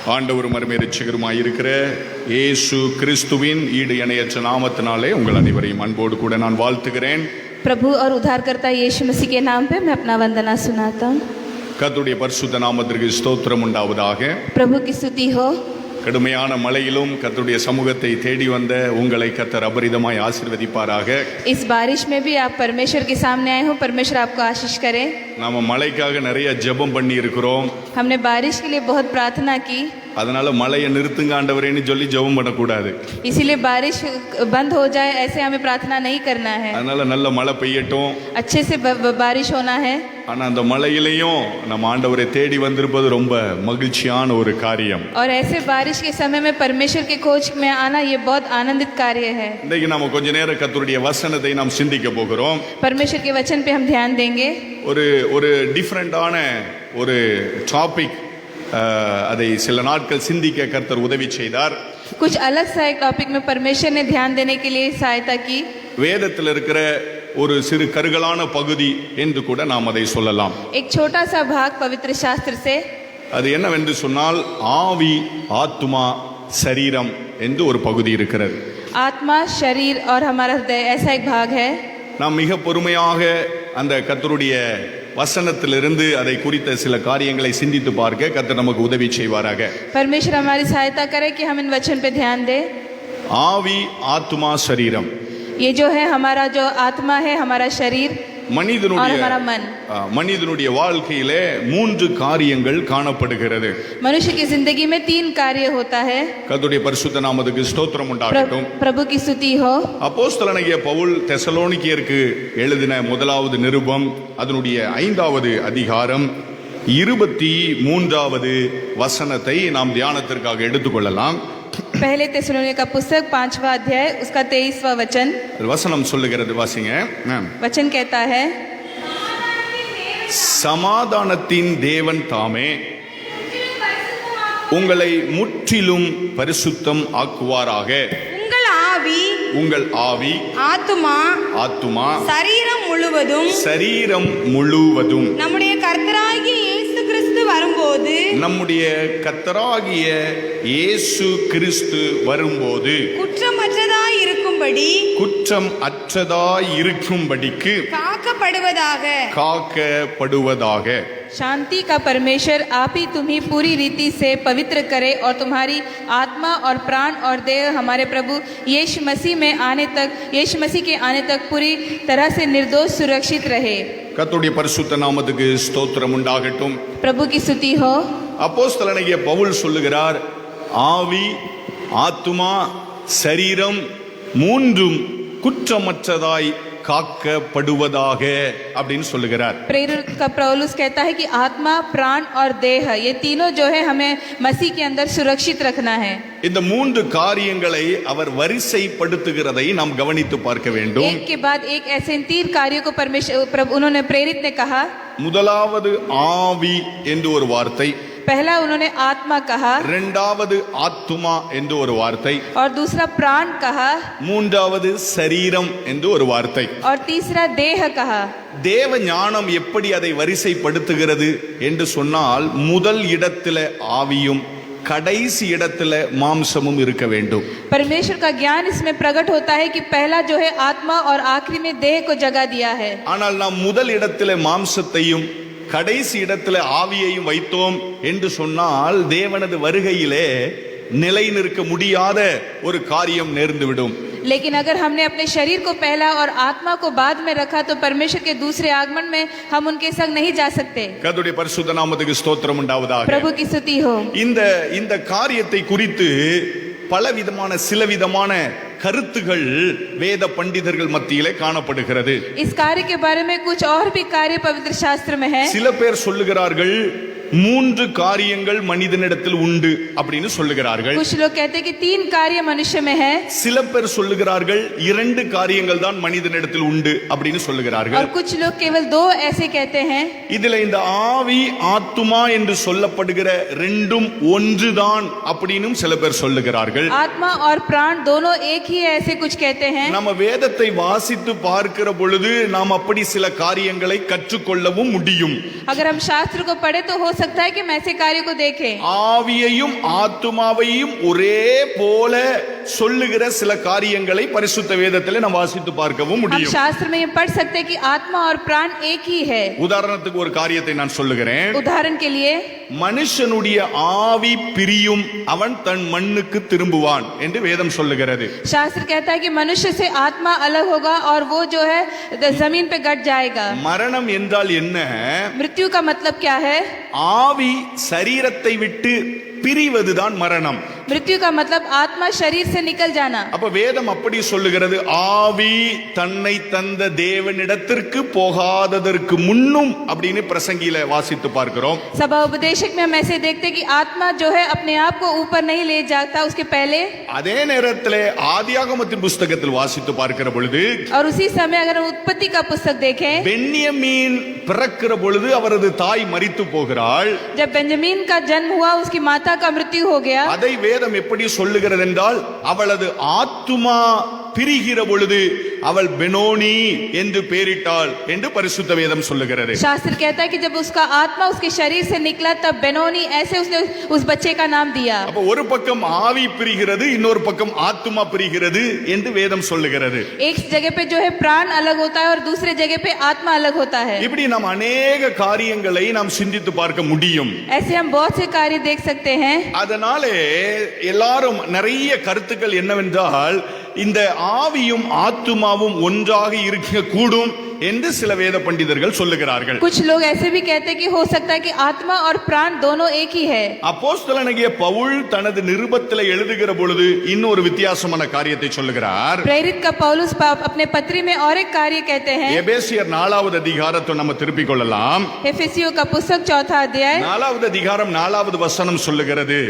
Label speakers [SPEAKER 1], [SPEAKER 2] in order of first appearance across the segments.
[SPEAKER 1] ஆண்டவரும் அருமை இரட்சகருமாயிருக்கிற இயேசு கிறிஸ்துவின் ஈடு இணையற்ற நாமத்தினாலே உங்கள் அனைவரையும் அன்போடு கூட நான் வாழ்த்துகிறேன்.
[SPEAKER 2] प्रभु और उद्धारकर्ता यीशु मसीह के नाम पे मैं अपना वंदना सुनाता हूँ.
[SPEAKER 1] கர்த்தருடைய பரிசுத்த நாமத்திற்கு ஸ்தோத்திரம் உண்டாவதாக.
[SPEAKER 2] प्रभु की स्तुति हो.
[SPEAKER 1] கடுமையான மழையிலும் கர்த்தருடைய சமூகத்தை தேடி வந்த உங்களை கர்த்தர் அபரிதமாய் ஆசீர்வதிப்பாராக.
[SPEAKER 2] इस बारिश में भी आप परमेश्वर के सामने आए हो, परमेश्वर आपको आशीष करे.
[SPEAKER 1] நாம மழைக்காக நிறைய ஜெபம் பண்ணி இருக்கிறோம்.
[SPEAKER 2] हमने बारिश के लिए बहुत प्रार्थना की,
[SPEAKER 1] அதனால மழையை நிறுத்துங்க ஆண்டவரேன்னு சொல்லி ஜெபம் பண்ணக்கூடாது.
[SPEAKER 2] इसीलिए बारिश बंद हो जाए ऐसे हमें प्रार्थना नहीं करना है.
[SPEAKER 1] அதனால நல்ல மழை பெய்யட்டும்,
[SPEAKER 2] अच्छे से बारिश होना है.
[SPEAKER 1] ஆனா அந்த மழையிலையும் நம்ம ஆண்டவரை தேடி வந்திருப்பது ரொம்ப மகிழ்ச்சியான ஒரு காரியம்.
[SPEAKER 2] और ऐसे बारिश के समय में परमेश्वर के खोज में आना ये बहुत आनंदित कार्य है.
[SPEAKER 1] இன்னைக்கு நாம கொஞ்ச நேரம் கர்த்தருடைய வசனத்தை நாம் சிந்திக்க போகிறோம்.
[SPEAKER 2] परमेश्वर के वचन पे हम ध्यान देंगे.
[SPEAKER 1] ஒரு டிஃப்ரெண்டான ஒரு டாபிக், அதை சில நாட்கள் சிந்திக்க கர்த்தர் உதவி செய்தார்.
[SPEAKER 2] कुछ अलग सा एक टॉपिक में परमेश्वर ने ध्यान देने के लिए सहायता की.
[SPEAKER 1] வேதத்தில் இருக்கிற ஒரு சிறு கருகலான பகுதி என்று கூட நாம் அதை சொல்லலாம்.
[SPEAKER 2] एक छोटा सा भाग पवित्र शास्त्र से,
[SPEAKER 1] அது என்னவென்று சொன்னால் ஆவி, ஆத்துமா, சரீரம் என்று ஒரு பகுதி இருக்கிறது.
[SPEAKER 2] आत्मा, शरीर और हमारा हृदय, ऐसा एक भाग है.
[SPEAKER 1] நாம் மிக பொறுமையாக அந்த கர்த்தருடைய வசனத்திலிருந்து அதை குறித்த சில காரியங்களை சிந்தித்து பார்க்க கர்த்தர் நமக்கு உதவி செய்வாராக.
[SPEAKER 2] परमेश्वर हमारी सहायता करे कि हम इन वचन पे ध्यान दें.
[SPEAKER 1] ஆவி, ஆத்துமா, சரீரம்,
[SPEAKER 2] ये जो है हमारा जो आत्मा है, हमारा शरीर और हमारा मन.
[SPEAKER 1] மனிதனுடைய வாழ்க்கையிலே 3 காரியங்கள் காணப்படுகிறது.
[SPEAKER 2] मनुष्य की जिंदगी में 3 कार्य होता है.
[SPEAKER 1] கர்த்தருடைய பரிசுத்த நாமத்துக்கு ஸ்தோத்திரம் உண்டாகட்டும்.
[SPEAKER 2] प्रभु की स्तुति हो.
[SPEAKER 1] அப்போஸ்தலனாகிய பவுல் தெசலோனிக்கேயருக்கு எழுதின முதலாவது நிருபம் அதனுடைய 5வது அதிகாரம் 23வது வசனத்தை நாம் தியானத்திற்காக எடுத்துக்கொள்ளலாம்.
[SPEAKER 2] पहले तेसलोनिके का पुस्तक 5वां अध्याय उसका 23वां वचन.
[SPEAKER 1] வசனம் சொல்லுகிறது, வாசிங்க.
[SPEAKER 2] वचन कहता है,
[SPEAKER 1] சமாதானத்தின் தேவன் தாமே உங்களை முற்றிலும் பரிசுத்தம் ஆக்குவாராக. உங்கள் ஆவி, ஆத்துமா,
[SPEAKER 3] சரீரம்
[SPEAKER 1] முழுவதும்
[SPEAKER 3] நம்முடைய கர்த்தராகிய இயேசு கிறிஸ்து வரும்போது குற்றமற்றதாய்
[SPEAKER 1] இருக்கும்படிக்கு காக்கப்படுவதாக.
[SPEAKER 2] शांति का परमेश्वर आप ही तुम्हें पूरी रीति से पवित्र करे और तुम्हारी आत्मा और प्राण और देह हमारे प्रभु यीशु मसीह के आने तक पूरी तरह से निर्दोष सुरक्षित रहे.
[SPEAKER 1] கர்த்தருடைய பரிசுத்த நாமத்துக்கு ஸ்தோத்திரம் உண்டாகட்டும்.
[SPEAKER 2] प्रभु की स्तुति हो.
[SPEAKER 1] அப்போஸ்தலனாகிய பவுல் சொல்லுகிறார், ஆவி, ஆத்துமா, சரீரம் 3 குற்றமற்றதாய் காக்கப்படுவதாக அப்படின்னு சொல்லுகிறார்.
[SPEAKER 2] प्रेरित का पौलुस कहता है कि आत्मा, प्राण और देह, ये तीनों जो है हमें मसीह के अंदर सुरक्षित रखना है.
[SPEAKER 1] இந்த 3 காரியங்களை அவர் வரிசைப்படுத்துகிறதை நாம் கவனித்து பார்க்க வேண்டும்.
[SPEAKER 2] एक के बाद एक ऐसे 3 कार्यों को परमेश्वर उन्होंने प्रेरित ने कहा.
[SPEAKER 1] முதலாவது ஆவி என்று ஒரு வார்த்தை,
[SPEAKER 2] पहला उन्होंने आत्मा कहा,
[SPEAKER 1] இரண்டாவது ஆத்துமா என்று ஒரு வார்த்தை,
[SPEAKER 2] और दूसरा प्राण कहा,
[SPEAKER 1] மூன்றாவது சரீரம் என்று ஒரு வார்த்தை,
[SPEAKER 2] और तीसरा देह कहा.
[SPEAKER 1] தேவ ஞானம் எப்படி அதை வரிசைப்படுத்துகிறது என்று சொன்னால், முதல் இடத்துல ஆவியும் கடைசி இடத்துல மாம்சமும் இருக்க வேண்டும்.
[SPEAKER 2] परमेश्वर का ज्ञान इसमें प्रकट होता है कि पहला जो है आत्मा और आखिरी में देह को जगह दिया है.
[SPEAKER 1] ஆனால் நாம் முதல் இடத்துல மாம்சத்தையும் கடைசி இடத்துல ஆவியையும் வைத்தோம் என்று சொன்னால் தேவனது வருகையிலே நிலை நிற்க முடியாத ஒரு காரியம் நேர்ந்துவிடும்.
[SPEAKER 2] लेकिन अगर हमने अपने शरीर को पहला और आत्मा को बाद में रखा तो परमेश्वर के दूसरे आगमन में हम उनके संग नहीं जा सकते.
[SPEAKER 1] கர்த்தருடைய பரிசுத்த நாமத்துக்கு ஸ்தோத்திரம் உண்டாவதாக.
[SPEAKER 2] प्रभु की स्तुति हो.
[SPEAKER 1] இந்த காரியத்தை குறித்து சில விதமான கருத்துகள் வேத பண்டிதர்கள் மத்தியிலே காணப்படுகிறது.
[SPEAKER 2] इस कार्य के बारे में कुछ और भी कार्य पवित्र शास्त्र में है.
[SPEAKER 1] சில பேர் சொல்லுகிறார்கள் 3 காரியங்கள் மனிதனிடத்தில் உண்டு அப்படின்னு சொல்லுகிறார்கள்.
[SPEAKER 2] कुछ लोग कहते हैं कि 3 कार्य मनुष्य में है.
[SPEAKER 1] சில பேர் சொல்லுகிறார்கள் 2 காரியங்கள் தான் மனிதனிடத்தில் உண்டு அப்படின்னு சொல்லுகிறார்கள்.
[SPEAKER 2] और कुछ लोग केवल 2 ऐसे कहते हैं.
[SPEAKER 1] இதுல இந்த ஆவி, ஆத்துமா என்று சொல்லப்படுகிற ரெண்டும் ஒன்றுதான் அப்படின்னு சில பேர் சொல்லுகிறார்கள்.
[SPEAKER 2] आत्मा और प्राण दोनों एक ही है, ऐसे कुछ कहते हैं.
[SPEAKER 1] நம்ம வேதத்தை வாசித்து பார்க்கிற பொழுது நாம் அப்படி சில காரியங்களை கற்றுக்கொள்ளவும் முடியும்.
[SPEAKER 2] अगर हम शास्त्र को पढ़े तो हो सकता है कि हम ऐसे कार्यों को देखें।
[SPEAKER 1] ஆவியையும் ஆத்துமாவையும் ஒரே போல சொல்லுகிற சில காரியங்களை பரிசுத்த வேதத்திலே நாம் வாசித்து பார்க்கவும்
[SPEAKER 2] हम
[SPEAKER 1] முடியும்.
[SPEAKER 2] शास्त्र में ये पढ़ सकते हैं कि आत्मा और प्राण एक ही है।
[SPEAKER 1] உதாரணத்துக்கு ஒரு காரியத்தை நான் சொல்லுகிறேன்.
[SPEAKER 2] उदाहरण के लिए
[SPEAKER 1] மனுஷனுடைய ஆவி பிரியும், அவன் தன் மண்ணுக்கு திரும்புவான் என்று வேதம் சொல்லுகிறது.
[SPEAKER 2] शास्त्र कहता है कि मनुष्य से आत्मा अलग होगा और वो जो है जमीन पे गट जाएगा।
[SPEAKER 1] மரணம் என்றால் என்ன?
[SPEAKER 2] मृत्यु का मतलब क्या है?
[SPEAKER 1] ஆவி சரீரத்தை விட்டு பிரிவதுதான் மரணம்.
[SPEAKER 2] मृत्यु का मतलब आत्मा शरीर से निकल जाना।
[SPEAKER 1] அப்ப வேதம் அப்படி சொல்லுகிறது, ஆவி தன்னை தந்த தேவனிடத்திற்கு போகாததற்கு முன்னும் அப்படின்னு பிரசங்கியில வாசித்து பார்க்கிறோம்.
[SPEAKER 2] सभा उपदेशक में हम ऐसे देखते हैं कि आत्मा जो है अपने आप को ऊपर नहीं ले जाता, उसके पहले।
[SPEAKER 1] அதே நேரத்திலே ஆதியாகமத்தின் புஸ்தகத்தில் வாசித்து பார்க்கிற பொழுது,
[SPEAKER 2] और उसी समय अगर हम उत्पत्ति का पुस्तक देखें,
[SPEAKER 1] பென்யமீன் பிறக்கிற பொழுது அவரது தாய் மரித்து போகிறாள்.
[SPEAKER 2] जब बेंजामिन का जन्म हुआ उसकी माता का मृत्यु हो गया।
[SPEAKER 1] அதை வேதம் எப்படி சொல்லுகிறது என்றால், அவளது ஆத்துமா பிரிகிற பொழுது அவள் பெனோனி என்று பெயரிட்டாள் என்று பரிசுத்த வேதம் சொல்லுகிறது.
[SPEAKER 2] शास्त्र कहता है कि जब उसका आत्मा उसके शरीर से निकला तब बेनोनी ऐसे उसने उस बच्चे का नाम दिया।
[SPEAKER 1] அப்ப ஒரு பக்கம் ஆவி பிரிகிறது, இன்னொரு பக்கம் ஆத்துமா பிரிகிறது என்று வேதம் சொல்லுகிறது.
[SPEAKER 2] एक जगह पे जो है प्राण अलग होता है और दूसरे जगह पे आत्मा अलग होता है।
[SPEAKER 1] இப்படி நாம் அநேக காரியங்களை நாம் சிந்தித்து பார்க்க முடியும்.
[SPEAKER 2] ऐसे हम बहुत से कार्य देख सकते हैं।
[SPEAKER 1] அதனாலே எல்லாரும் நிறைய கருத்துக்கள் என்னவென்றால், இந்த ஆவியும் ஆத்துமாவும் ஒன்றாக இருக்க கூடும் என்று சில வேத பண்டிதர்கள் சொல்லுகிறார்கள்.
[SPEAKER 2] कुछ लोग ऐसे भी कहते हैं कि हो सकता है कि आत्मा और प्राण दोनों एक ही है।
[SPEAKER 1] அப்போஸ்தலனாகிய பவுல் தனது நிருபத்திலே எழுதுகிற பொழுது இன்னொரு வித்தியாசமான காரியத்தை சொல்லுகிறார்.
[SPEAKER 2] प्रेरित का पौलुस अपने पत्री में और एक कार्य कहते हैं।
[SPEAKER 1] எபேசியர் 4வது அதிகாரத்தை நம்ம திருப்பிக் கொள்ளலாம்.
[SPEAKER 2] एफेसियों का पुस्तक 4वां अध्याय
[SPEAKER 1] 4வது அதிகாரம் 4வது வசனம் சொல்லுகிறது,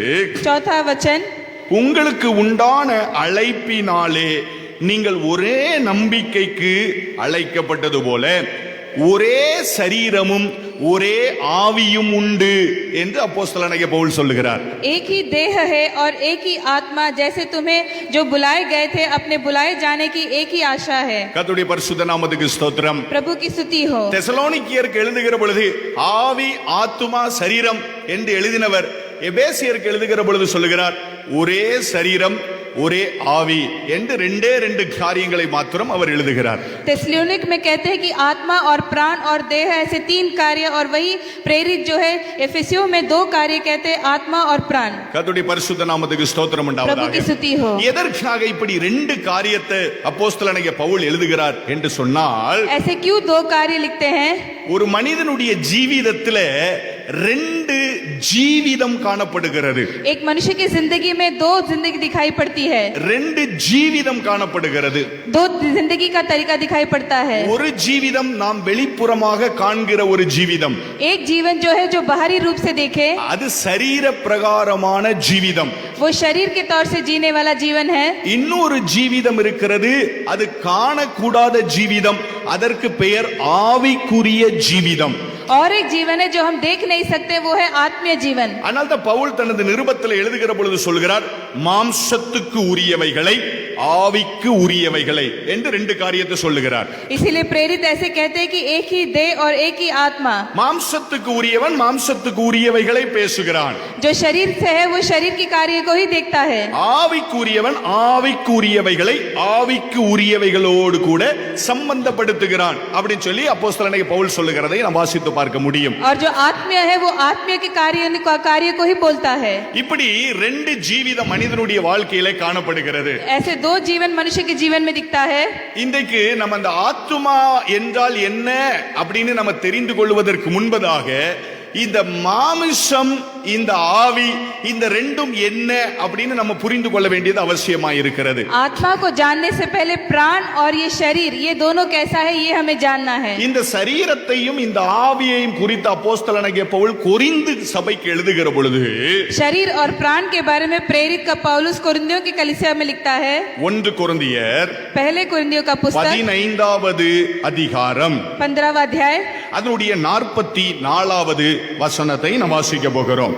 [SPEAKER 2] 4वां वचन,
[SPEAKER 1] உங்களுக்கு உண்டான அழைப்பினாலே நீங்கள் ஒரே நம்பிக்கைக்கு அழைக்கப்பட்டது போல ஒரே சரீரமும் ஒரே ஆவியும் உண்டு என்று அப்போஸ்தலனாகிய பவுல் சொல்லுகிறார்.
[SPEAKER 2] एक ही देह है और एक ही आत्मा, जैसे तुम्हें जो बुलाए गए थे अपने बुलाए जाने की एक ही आशा है।
[SPEAKER 1] கர்த்தருடைய பரிசுத்த நாமத்துக்கு ஸ்தோத்திரம்.
[SPEAKER 2] प्रभु की स्तुति हो।
[SPEAKER 1] தெசலோனிக்கேயருக்கு எழுதுகிற பொழுது ஆவி ஆத்துமா சரீரம் என்று எழுதினவர் எபேசியருக்கு எழுதுகிற பொழுது சொல்லுகிறார், ஒரே சரீரம் ஒரே ஆவி என்று ரெண்டு காரியங்களை மாத்திரம் அவர் எழுதுகிறார்.
[SPEAKER 2] तेसलोनिक में कहते हैं कि आत्मा और प्राण और देह, ऐसे 3 कार्य, और वही प्रेरित जो है एफेसियों में 2 कार्य कहते हैं, आत्मा और प्राण।
[SPEAKER 1] கர்த்தருடைய பரிசுத்த நாமத்துக்கு ஸ்தோத்திரம்
[SPEAKER 2] प्रभु की
[SPEAKER 1] உண்டாவதாக.
[SPEAKER 2] स्तुति हो।
[SPEAKER 1] எதற்காக இப்படி 2 காரியத்தை அப்போஸ்தலனாகிய பவுல் எழுதுகிறார் என்று சொன்னால்,
[SPEAKER 2] ऐसे क्यों 2 कार्य लिखते हैं?
[SPEAKER 1] ஒரு மனிதனுடைய ஜீவிதத்திலே 2 ஜீவிதம் காணப்படுகிறது.
[SPEAKER 2] एक मनुष्य की जिंदगी में 2 जिंदगी दिखाई पड़ती है।
[SPEAKER 1] 2 ஜீவிதம் காணப்படுகிறது.
[SPEAKER 2] 2 जिंदगी का तरीका दिखाई पड़ता है।
[SPEAKER 1] ஒரு ஜீவிதம் நாம் வெளிப்புறமாக காண்கிற ஒரு ஜீவிதம்,
[SPEAKER 2] एक जीवन जो है जो बाहरी रूप से देखे,
[SPEAKER 1] அது சரீர பிரகாரமான ஜீவிதம்.
[SPEAKER 2] वो शरीर के तौर से जीने वाला जीवन है।
[SPEAKER 1] இன்னொரு ஜீவிதம் இருக்கிறது, அது காணக்கூடாத ஜீவிதம், அதற்கு பெயர் ஆவிக்குரிய ஜீவிதம்.
[SPEAKER 2] और एक जीवन है जो हम देख नहीं सकते, वो है आत्मीय जीवन।
[SPEAKER 1] அதனால தான் பவுல் தனது நிருபத்தில் எழுதுகிற பொழுது சொல்கிறார், மாம்சத்துக்கு உரியவைகளை ஆவிக்கு உரியவைகளை என்று 2 காரியத்தை சொல்லுகிறார்.
[SPEAKER 2] इसीलिए प्रेरित ऐसे कहते हैं कि एक ही देह और एक ही आत्मा।
[SPEAKER 1] மாம்சத்துக்கு உரியவன் மாம்சத்துக்கு உரியவைகளை பேசுகிறான்,
[SPEAKER 2] जो शरीर से है वो शरीर के कार्य को ही देखता है।
[SPEAKER 1] ஆவிக்கு உரியவன் ஆவிக்கு உரியவைகளை ஆவிக்கு உரியவைகளோடு கூட சம்பந்தப்படுத்துகிறான் அப்படின்னு சொல்லி அப்போஸ்தலனாகிய பவுல் சொல்லுகிறதை நாம் வாசித்து பார்க்க முடியும்.
[SPEAKER 2] और जो आत्मीय है वो आत्मीय के कार्य को ही बोलता है।
[SPEAKER 1] இப்படி 2 ஜீவித மனிதனுடைய வாழ்க்கையிலே காணப்படுகிறது.
[SPEAKER 2] ऐसे 2 जीवन मनुष्य के जीवन में दिखता है।
[SPEAKER 1] இன்றைக்கு நம்ம அந்த ஆத்துமா என்றால் என்ன அப்படின்னு நம்ம தெரிந்து கொள்வதற்கு முன்பதாக இந்த மாமிசம் இந்த ஆவி இந்த ரெண்டும் என்ன அப்படின்னு நம்ம புரிந்து கொள்ள வேண்டியது அவசியமா இருக்கிறது.
[SPEAKER 2] आत्मा को जानने से पहले प्राण और ये शरीर, ये दोनों कैसा है ये हमें जानना है।
[SPEAKER 1] இந்த சரீரத்தையும் இந்த ஆவியையும் குறித்து அப்போஸ்தலனாகிய பவுல் கொரிந்து சபைக்கு எழுதுகிற பொழுது
[SPEAKER 2] शरीर और प्राण के बारे में प्रेरित का पौलुस कोरिन्थियों की कलीसिया में लिखता है।
[SPEAKER 1] 1 கொரிந்தியர்
[SPEAKER 2] पहले कोरिन्थियों का पुस्तक
[SPEAKER 1] 15வது அதிகாரம்
[SPEAKER 2] 15वां अध्याय
[SPEAKER 1] அதனுடைய 44வது வசனத்தை நாம் வாசிக்க போகிறோம்.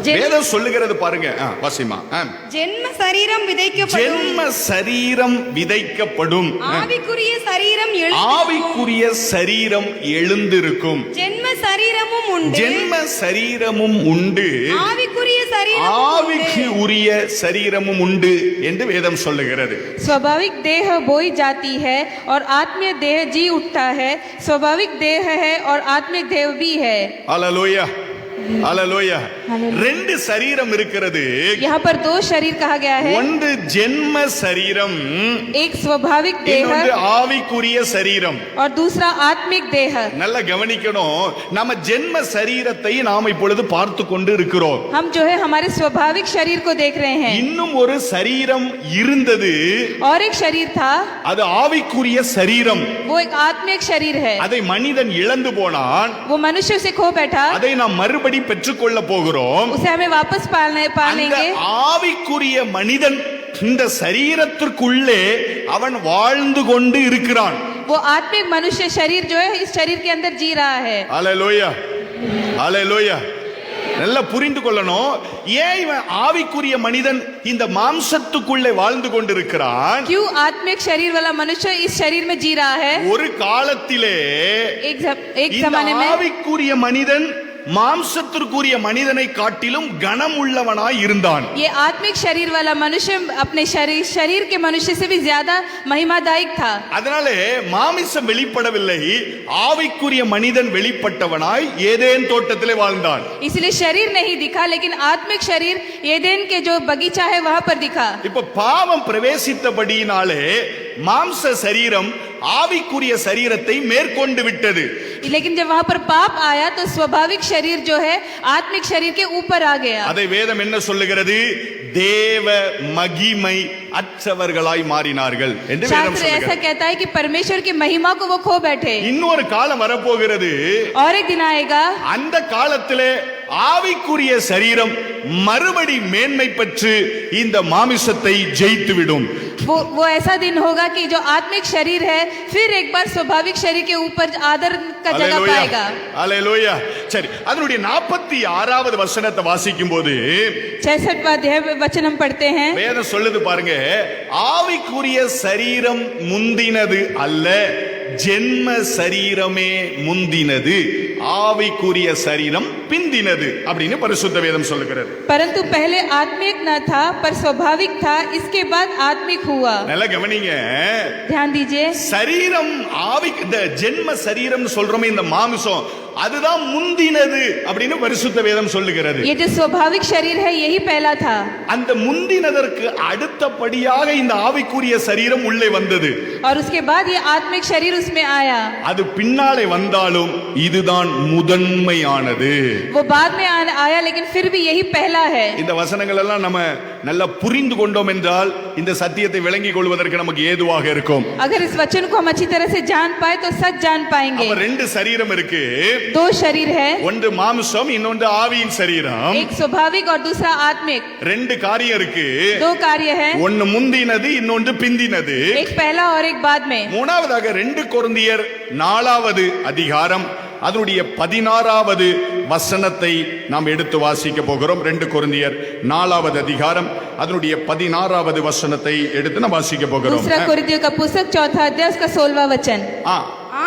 [SPEAKER 1] வேதம் சொல்லுகிறது பாருங்க. வாசிமா.
[SPEAKER 3] ஜென்ம சரீரம் விதைக்கப்படும்.
[SPEAKER 1] ஜென்ம சரீரம் விதைக்கப்படும்.
[SPEAKER 3] ஆவிக்குரிய சரீரம்
[SPEAKER 1] ஆவிக்குரிய சரீரம் எழுந்திருக்கும்.
[SPEAKER 3] ஜென்ம சரீரமும் உண்டு.
[SPEAKER 1] ஜென்ம சரீரமும் உண்டு.
[SPEAKER 3] ஆவிக்குரிய சரீரம்
[SPEAKER 1] ஆவிக்கு உரிய சரீரமும் உண்டு என்று வேதம் சொல்லுகிறது.
[SPEAKER 2] स्वाभाविक देह बोई जाती है और आत्मीय देह जी उठता है. स्वाभाविक देह है और आत्मिक देह भी है.
[SPEAKER 1] அல்லேலூயா, அல்லேலூயா. ரெண்டு சரீரம் இருக்கிறது.
[SPEAKER 2] यहाँ पर दो शरीर कहा गया है.
[SPEAKER 1] ஒன்று ஜென்ம சரீரம்,
[SPEAKER 2] एक स्वाभाविक देह
[SPEAKER 1] இன்னொன்று ஆவிக்குரிய சரீரம்.
[SPEAKER 2] और दूसरा आत्मिक देह.
[SPEAKER 1] நல்லா கவனிக்கணும். நம்ம ஜென்ம சரீரத்தை நாம் இப்பொழுது பார்த்து கொண்டு இருக்கிறோம்.
[SPEAKER 2] हम जो है हमारे स्वाभाविक शरीर को देख रहे हैं.
[SPEAKER 1] இன்னும் ஒரு சரீரம் இருந்தது.
[SPEAKER 2] और एक शरीर था,
[SPEAKER 1] அது ஆவிக்குரிய சரீரம்.
[SPEAKER 2] वो एक आत्मिक शरीर है.
[SPEAKER 1] அதை மனிதன் இழந்து போனான்.
[SPEAKER 2] वो मनुष्य से खो बैठा.
[SPEAKER 1] அதை நாம் மறுபடி பெற்றுக்கொள்ள போகிறோம்.
[SPEAKER 2] उसे हमें वापस
[SPEAKER 1] அந்த
[SPEAKER 2] पालेंगे.
[SPEAKER 1] ஆவிக்குரிய மனிதன் இந்த சரீரத்திற்குள்ளே அவன் வாழ்ந்து கொண்டு இருக்கிறான்.
[SPEAKER 2] वो आत्मिक मनुष्य शरीर जो है इस शरीर के अंदर जी रहा है.
[SPEAKER 1] அல்லேலூயா, அல்லேலூயா. நல்லா புரிந்து கொள்ளணும். ஏன் இவன் ஆவிக்குரிய மனிதன் இந்த மாம்சத்துக்குள்ளே வாழ்ந்து கொண்டிருக்கிறான்?
[SPEAKER 2] क्यों आत्मिक शरीर वाला मनुष्य इस शरीर में जी रहा है?
[SPEAKER 1] ஒரு காலத்திலே
[SPEAKER 2] एक
[SPEAKER 1] இந்த
[SPEAKER 2] जमाने में
[SPEAKER 1] ஆவிக்குரிய மனிதன் மாம்சத்திற்குரிய மனிதனை காட்டிலும் கனம் உள்ளவனாய் இருந்தான்.
[SPEAKER 2] ये आत्मिक शरीर वाला मनुष्य अपने शरीर के मनुष्य से भी ज्यादा महिमादायक था.
[SPEAKER 1] அதனாலே மாமிசம் வெளிப்படவில்லை, ஆவிக்குரிய மனிதன் வெளிப்பட்டவனாய் ஏதேன் தோட்டத்திலே வாழ்ந்தான்.
[SPEAKER 2] इसलिए शरीर नहीं दिखा, लेकिन आत्मिक शरीर एदेन के जो बगीचा है वहां पर दिखा.
[SPEAKER 1] இப்ப பாவம் பிரவேசித்தபடியினாலே மாம்ச சரீரம் ஆவிக்குரிய சரீரத்தை மேற்கொண்டு விட்டது.
[SPEAKER 2] लेकिन जब वहां पर पाप आया तो स्वाभाविक शरीर जो है आत्मिक शरीर के ऊपर आ गया.
[SPEAKER 1] அதை வேதம் என்ன சொல்லுகிறது? தேவ மகிமை அற்றவர்களாய் மாறினார்கள் என்று வேதம்
[SPEAKER 2] शास्त्र ऐसा
[SPEAKER 1] சொல்லுகிறது.
[SPEAKER 2] कहता है कि परमेश्वर की महिमा को वो खो बैठे.
[SPEAKER 1] இன்னொரு காலம் வரப்போகிறது.
[SPEAKER 2] और एक दिन आएगा,
[SPEAKER 1] அந்த காலத்திலே ஆவிக்குரிய சரீரம் மறுபடி மேன்மை பெற்று இந்த மாமிசத்தை ஜெயித்துவிடும்.
[SPEAKER 2] वो ऐसा दिन होगा कि जो आत्मिक शरीर है फिर एक बार स्वाभाविक शरीर के ऊपर आदर का जगह पाएगा.
[SPEAKER 1] அல்லேலூயா. சரி, அதனுடைய 46வது வசனத்தை வாசிக்கும் போது
[SPEAKER 2] 66वां अध्याय वचन हम पढ़ते हैं.
[SPEAKER 1] வேதம் சொல்லுது பாருங்க. ஆவிக்குரிய சரீரம் முந்தினது அல்ல, ஜென்ம சரீரமே முந்தினது, ஆவிக்குரிய சரீரம் பிந்தினது அப்படின்னு பரிசுத்த வேதம் சொல்லுகிறது.
[SPEAKER 2] परंतु पहले आत्मिक न था पर स्वाभाविक था, इसके बाद आत्मिक हुआ.
[SPEAKER 1] நல்லா கவனிங்க.
[SPEAKER 2] ध्यान दीजिए.
[SPEAKER 1] சரீரம் ஆவி, இந்த ஜென்ம சரீரம் சொல்றோமே, இந்த மாமிசம் அதுதான் முந்தினது அப்படின்னு பரிசுத்த வேதம் சொல்லுகிறது.
[SPEAKER 2] ये जो स्वाभाविक शरीर है यही पहला था.
[SPEAKER 1] அந்த முந்தினதற்கு அடுத்தபடியாக இந்த ஆவிக்குரிய சரீரம் உள்ளே வந்தது.
[SPEAKER 2] और उसके बाद ये आत्मिक शरीर उसमें आया.
[SPEAKER 1] அது பின்னாலே வந்தாலும் இதுதான் முதன்மையானது.
[SPEAKER 2] वो बाद में आया, लेकिन फिर भी यही पहला है.
[SPEAKER 1] இந்த வசனங்கள் எல்லாம் நம்ம நல்லா புரிந்து கொண்டோம் என்றால் இந்த சத்தியத்தை விளங்கிக் கொள்வதற்கு நமக்கு ஏதுவாக இருக்கும்.
[SPEAKER 2] अगर इस वचन को हम अच्छी तरह से जान पाए तो सच जान पाएंगे.
[SPEAKER 1] அப்ப ரெண்டு சரீரம் இருக்கு.
[SPEAKER 2] दो शरीर है,
[SPEAKER 1] ஒன்று மாம்சம், இன்னொன்று ஆவியின் சரீரம்.
[SPEAKER 2] एक स्वाभाविक और दूसरा आत्मिक.
[SPEAKER 1] ரெண்டு காரியம் இருக்கு.
[SPEAKER 2] दो कार्य है,
[SPEAKER 1] ஒன்னு முந்தினது, இன்னொன்று பிந்தினது.
[SPEAKER 2] एक पहला और एक बाद में.
[SPEAKER 1] மூணாவதாக 2 கொரிந்தியர் 4வது அதிகாரம் அதனுடைய 16வது வசனத்தை நாம் எடுத்து வாசிக்க போகிறோம். 2 கொரிந்தியர் 4வது அதிகாரம் அதனுடைய 16வது வசனத்தை எடுத்து நாம் வாசிக்க போகிறோம்.
[SPEAKER 2] दूसरा कोरिन्थियों का पुस्तक 4 अध्याय उसका 16वां वचन.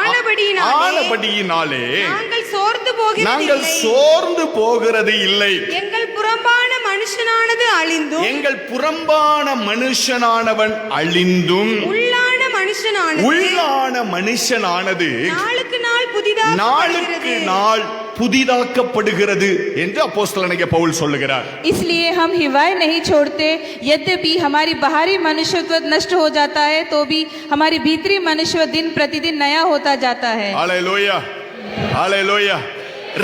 [SPEAKER 1] ஆனபடியினாலே
[SPEAKER 3] நாங்கள் சோர்ந்து போகிறது
[SPEAKER 1] நாங்கள்
[SPEAKER 3] இல்லை.
[SPEAKER 1] சோர்ந்து போகிறது இல்லை.
[SPEAKER 3] எங்கள் புறம்பான மனுஷனானது அழிந்தும்,
[SPEAKER 1] எங்கள் புறம்பான மனுஷனானவன் அழிந்தும்,
[SPEAKER 3] உள்ளான மனுஷனானது நாளுக்கு நாள்
[SPEAKER 1] நாளுக்கு நாள் புதிதாக்கப்படுகிறது என்று அப்போஸ்தலனாகிய பவுல் சொல்லுகிறார்.
[SPEAKER 2] इसलिए हम हिवाए नहीं छोड़ते, यद्यपि हमारी बाहरी मनुष्यत्व नष्ट हो जाता है तो भी हमारी भीतरी मनुष्य दिन प्रतिदिन नया होता जाता है.
[SPEAKER 1] ஹல்லேலூயா, ஹல்லேலூயா.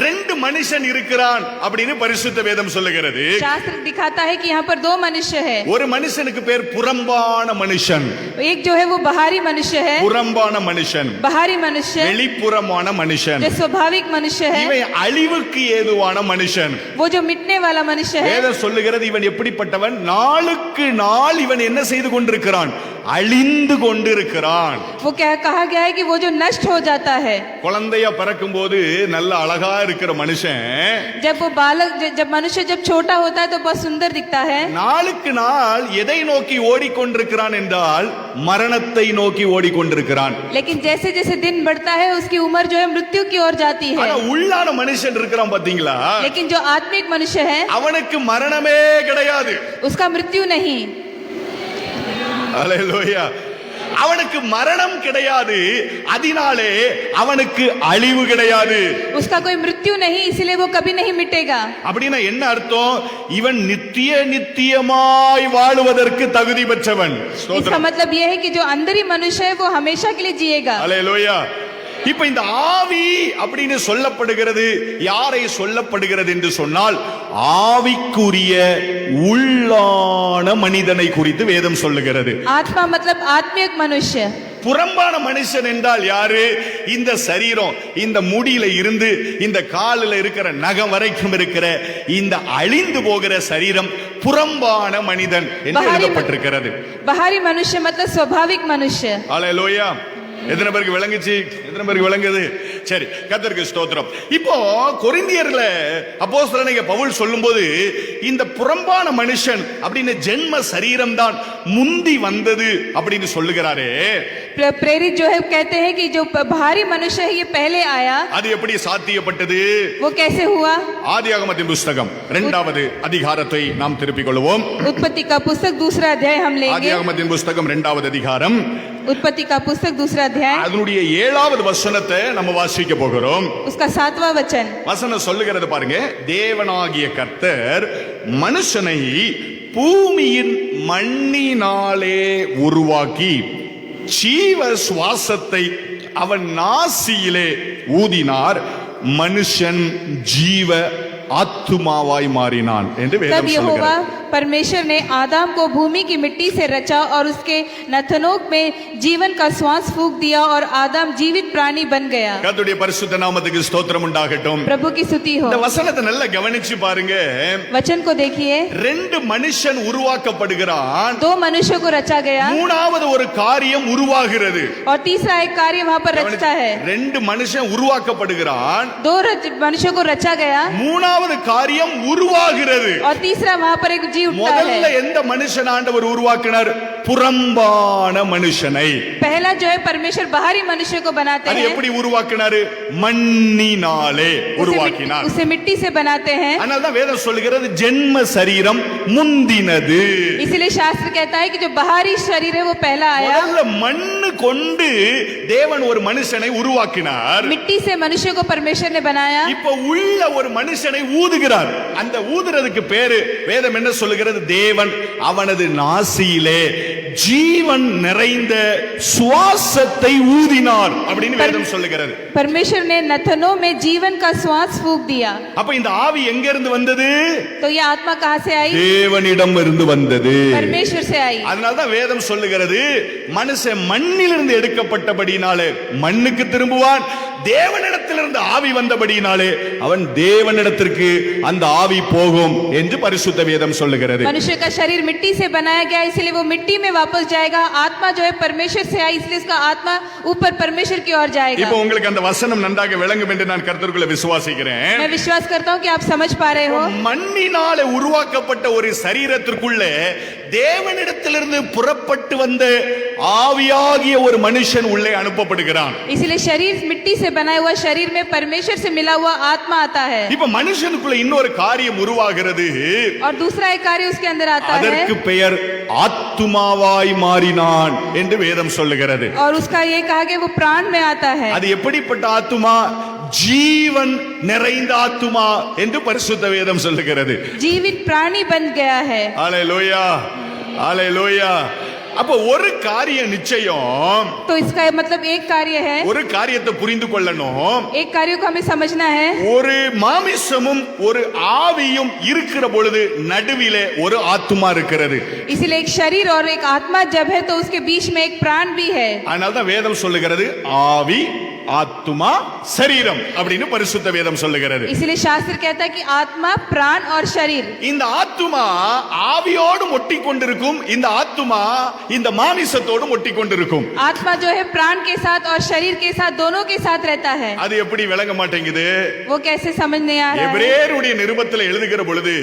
[SPEAKER 1] ரெண்டு மனுஷன் இருக்கிறான் அப்படின்னு பரிசுத்த வேதம் சொல்லுகிறது.
[SPEAKER 2] शास्त्र दिखाता है कि यहाँ पर दो मनुष्य है.
[SPEAKER 1] ஒரு மனுஷனுக்கு பேர் புறம்பான மனுஷன்.
[SPEAKER 2] एक जो है वो बाहरी मनुष्य है,
[SPEAKER 1] புறம்பான மனுஷன்,
[SPEAKER 2] बाहरी मनुष्य,
[SPEAKER 1] வெளிப்புறமான மனுஷன்,
[SPEAKER 2] जो स्वाभाविक मनुष्य है,
[SPEAKER 1] இவன் அழிவுக்கு ஏதுவான மனுஷன்.
[SPEAKER 2] वो जो मिटने वाला मनुष्य है.
[SPEAKER 1] வேதம் சொல்லுகிறது இவன் எப்படிப்பட்டவன்? நாளுக்கு நாள் இவன் என்ன செய்து கொண்டிருக்கிறான்? அழிந்து கொண்டிருக்கிறான்.
[SPEAKER 2] वो क्या कहा गया है कि वो जो नष्ट हो जाता है.
[SPEAKER 1] குழந்தையா பிறக்கும் போது நல்ல அழகா அழகா இருக்கிற மனுஷன்
[SPEAKER 2] जब वो बालक जब मनुष्य जब छोटा होता है तो बहुत सुंदर दिखता है,
[SPEAKER 1] நாளுக்கு நாள் எதை நோக்கி ஓடிக்கொண்டிருக்கிறான் என்றால் மரணத்தை நோக்கி ஓடிக்கொண்டிருக்கிறான்.
[SPEAKER 2] लेकिन जैसे जैसे दिन बढ़ता है उसकी उम्र जो है मृत्यु की ओर जाती है।
[SPEAKER 1] ஆனா உள்ளான மனுஷன் இருக்கிறான் பாத்தீங்களா,
[SPEAKER 2] लेकिन जो आत्मिक मनुष्य है
[SPEAKER 1] அவனுக்கு மரணமே கிடையாது.
[SPEAKER 2] उसका मृत्यु नहीं,
[SPEAKER 1] அல்லேலூயா. அவனுக்கு மரணம் கிடையாது, அதனாலே அவனுக்கு அழிவு கிடையாது.
[SPEAKER 2] उसका कोई मृत्यु नहीं, इसलिए वो कभी नहीं मिटेगा।
[SPEAKER 1] அப்படின்னா என்ன அர்த்தம்? இவன் நித்தியமாய் வாழுவதற்கு தகுதி பெற்றவன்.
[SPEAKER 2] इसका
[SPEAKER 1] ஸ்தோத்திரம்.
[SPEAKER 2] मतलब ये है कि जो अंदरी मनुष्य है वो हमेशा के लिए जिएगा।
[SPEAKER 1] அல்லேலூயா. இப்ப இந்த ஆவி அப்படின்னு சொல்லப்படுகிறது யாரை சொல்லப்படுகிறது என்று சொன்னால் ஆவிக்குரிய உள்ளான மனிதனை குறித்து வேதம் சொல்லுகிறது.
[SPEAKER 2] आत्मा मतलब आत्मिक मनुष्य।
[SPEAKER 1] புறம்பான மனுஷன் என்றால் யாரு? இந்த சரீரம், இந்த முடியில இருந்து இந்த காலில் இருக்கிற நகம் வரைக்கும் இருக்கிற இந்த அழிந்து போகிற சரீரம் புறம்பான மனிதன் என்று எழுதப்பட்டிருக்கிறது.
[SPEAKER 2] बाहरी मनुष्य मतलब स्वाभाविक मनुष्य।
[SPEAKER 1] அல்லேலூயா. எத்தனை பேருக்கு விளங்குச்சு? எத்தனை பேருக்கு விளங்குது? சரி, கர்த்தருக்கு ஸ்தோத்திரம். இப்போ கொரிந்தியர்ல அப்போஸ்தலனாகிய பவுல் சொல்லும்போது இந்த புறம்பான மனுஷன் அப்படின்னு ஜென்ம சரீரம் தான் முந்தி வந்தது அப்படின்னு சொல்லுகிறாரே,
[SPEAKER 2] प्रेरित जो है कहते हैं कि जो बाहरी मनुष्य है ये पहले आया।
[SPEAKER 1] அது எப்படி சாத்தியப்பட்டது?
[SPEAKER 2] वो कैसे हुआ?
[SPEAKER 1] ஆதியாகமத்தின் புஸ்தகம் 2வது அதிகாரத்தை நாம் திருப்பிக் கொள்வோம்.
[SPEAKER 2] उत्पत्ति का पुस्तक 2रा अध्याय हम लेंगे।
[SPEAKER 1] ஆதியாகமத்தின் புஸ்தகம் 2வது அதிகாரம்
[SPEAKER 2] उत्पत्ति का पुस्तक 2रा अध्याय
[SPEAKER 1] அதனுடைய 7வது வசனத்தை நம்ம வாசிக்க போகிறோம்.
[SPEAKER 2] उसका 7वां वचन
[SPEAKER 1] வசனம் சொல்லுகிறது பாருங்க. தேவனாகிய கர்த்தர் மனுஷனை பூமியின் மண்ணினாலே உருவாக்கி ஜீவ சுவாசத்தை அவன் நாசியிலே ஊதினார், மனுஷன் ஜீவ ஆத்துமாவாய் மாறினான் என்று
[SPEAKER 2] तब
[SPEAKER 1] வேதம்
[SPEAKER 2] यहोवा
[SPEAKER 1] சொல்லுகிறது.
[SPEAKER 2] परमेश्वर ने आदम को भूमि की मिट्टी से रचा और उसके नथनों में जीवन का श्वास फूंक दिया और आदम जीवित प्राणी बन गया।
[SPEAKER 1] கர்த்தருடைய பரிசுத்த நாமத்துக்கு ஸ்தோத்திரம் உண்டாகட்டும்.
[SPEAKER 2] प्रभु की स्तुति हो।
[SPEAKER 1] இந்த வசனத்தை நல்லா கவனிச்சு பாருங்க.
[SPEAKER 2] वचन को देखिए,
[SPEAKER 1] 2 மனுஷன் உருவாக்கப்படுகிறான்,
[SPEAKER 2] 2 मनुष्यों को रचा गया
[SPEAKER 1] 3வது ஒரு காரியம் உருவாகிறது.
[SPEAKER 2] और तीसरा एक कार्य वहाँ पर रचता है।
[SPEAKER 1] 2 மனுஷன் உருவாக்கப்படுகிறான்,
[SPEAKER 2] 2 मनुष्यों को रचा गया
[SPEAKER 1] 3வது காரியம் உருவாகிறது.
[SPEAKER 2] और तीसरा वहाँ पर एक जीव उठता
[SPEAKER 1] முதல்ல
[SPEAKER 2] है।
[SPEAKER 1] எந்த மனுஷன் ஆண்டவர் உருவாக்கினார்? புறம்பான மனுஷனை.
[SPEAKER 2] पहला जो है परमेश्वर बाहरी मनुष्य को बनाते
[SPEAKER 1] அது
[SPEAKER 2] हैं,
[SPEAKER 1] எப்படி உருவாக்கினாரு? மண்ணினாலே உருவாக்கினார்.
[SPEAKER 2] उसे मिट्टी से बनाते हैं।
[SPEAKER 1] அதனால தான் வேதம் சொல்லுகிறது ஜென்ம சரீரம் முந்தினது.
[SPEAKER 2] इसलिए शास्त्र कहता है कि जो बाहरी शरीर है वो पहला आया।
[SPEAKER 1] முதல்ல மண்ணு கொண்டு தேவன் ஒரு மனுஷனை உருவாக்கினார்.
[SPEAKER 2] मिट्टी से मनुष्य को परमेश्वर ने बनाया।
[SPEAKER 1] இப்ப உள்ள ஒரு மனுஷனை ஊதுகிறார். அந்த ஊதுறதுக்கு பேரு வேதம் என்ன சொல்லுகிறது? தேவன் அவனது நாசியிலே ஜீவன் நிறைந்த சுவாசத்தை ஊதினார் அப்படின்னு வேதம் சொல்லுகிறது.
[SPEAKER 2] परमेश्वर ने नथनों में जीवन का श्वास फूंक दिया।
[SPEAKER 1] அப்ப இந்த ஆவி எங்க இருந்து வந்தது?
[SPEAKER 2] तो ये आत्मा कहाँ से आई?
[SPEAKER 1] தேவனிடம் இருந்து வந்தது.
[SPEAKER 2] परमेश्वर से आई।
[SPEAKER 1] அதனாலதான் வேதம் சொல்லுகிறது மனுஷன் மண்ணிலிருந்து எடுக்கப்பட்டபடினாலே மண்ணுக்கு திரும்புவான், தேவனிடத்திலிருந்து ஆவி வந்தபடினாலே அவன் தேவனிடத்திற்கு அந்த ஆவி போகும் என்று பரிசுத்த வேதம் சொல்லுகிறது.
[SPEAKER 2] मनुष्य का शरीर मिट्टी से बनाया गया इसलिए वो मिट्टी में वापस जाएगा। आत्मा जो है परमेश्वर से आई इसलिए उसका आत्मा ऊपर परमेश्वर की ओर जाएगा।
[SPEAKER 1] இப்போ உங்களுக்கு அந்த வசனம் நன்றாக விளங்கும் என்று நான் கர்த்தருக்குள்ள விசுவாசிக்கிறேன்.
[SPEAKER 2] मैं विश्वास करता हूँ कि आप समझ पा रहे हो।
[SPEAKER 1] மண்ணினாலே உருவாக்கப்பட்ட ஒரு சரீரத்திற்குள்ளே தேவனிடத்திலிருந்து புறப்பட்டு வந்த ஆவியாகிய ஒரு மனுஷன் உள்ளே அனுப்பப்படுகிறான்.
[SPEAKER 2] इसलिए शरीर मिट्टी से बनाया हुआ शरीर में परमेश्वर से मिला हुआ आत्मा आता है
[SPEAKER 1] இப்ப மனுஷனுக்குள்ள இன்னொரு காரியம் உருவாகிறது.
[SPEAKER 2] और दूसरा एक कार्य उसके अंदर आता है
[SPEAKER 1] அதற்கு பெயர் ஆத்துமாவாய் மாறினான் என்று வேதம் சொல்லுகிறது.
[SPEAKER 2] और उसका ये कहा कि वो प्राण में आता है।
[SPEAKER 1] அது எப்படிப்பட்ட ஆத்துமா? ஜீவன் நிறைந்த ஆத்துமா என்று பரிசுத்த வேதம் சொல்லுகிறது.
[SPEAKER 2] जीवित प्राणी बन गया है।
[SPEAKER 1] அல்லேலூயா, அல்லேலூயா. அப்ப ஒரு காரியம் நிச்சயம்,
[SPEAKER 2] तो इसका मतलब एक कार्य है,
[SPEAKER 1] ஒரு காரியத்தை புரிந்து கொள்ளணும்.
[SPEAKER 2] एक कार्य को हमें समझना है।
[SPEAKER 1] ஒரு மாமிசமும் ஒரு ஆவியும் இருக்கிற பொழுது நடுவிலே ஒரு ஆத்துமா இருக்கிறது.
[SPEAKER 2] इसलिए एक शरीर और एक आत्मा जब है तो उसके बीच में एक प्राण भी है।
[SPEAKER 1] அதனால தான் வேதம் சொல்லுகிறது ஆவி ஆத்துமா சரீரம் அப்படின்னு பரிசுத்த வேதம் சொல்லுகிறது.
[SPEAKER 2] इसलिए शास्त्र कहता है कि आत्मा, प्राण और शरीर.
[SPEAKER 1] இந்த ஆத்துமா ஆவியோடு ஒட்டி கொண்டிருக்கும், இந்த ஆத்துமா இந்த மாமிசத்தோடு ஒட்டி கொண்டிருக்கும்.
[SPEAKER 2] आत्मा जो है प्राण के साथ और शरीर के साथ दोनों के साथ रहता है.
[SPEAKER 1] அது எப்படி விளங்க மாட்டேங்குது?
[SPEAKER 2] वो कैसे समझ नहीं आ रहा है?
[SPEAKER 1] எபிரேயருடைய நிருபத்தில் எழுதுகிற பொழுது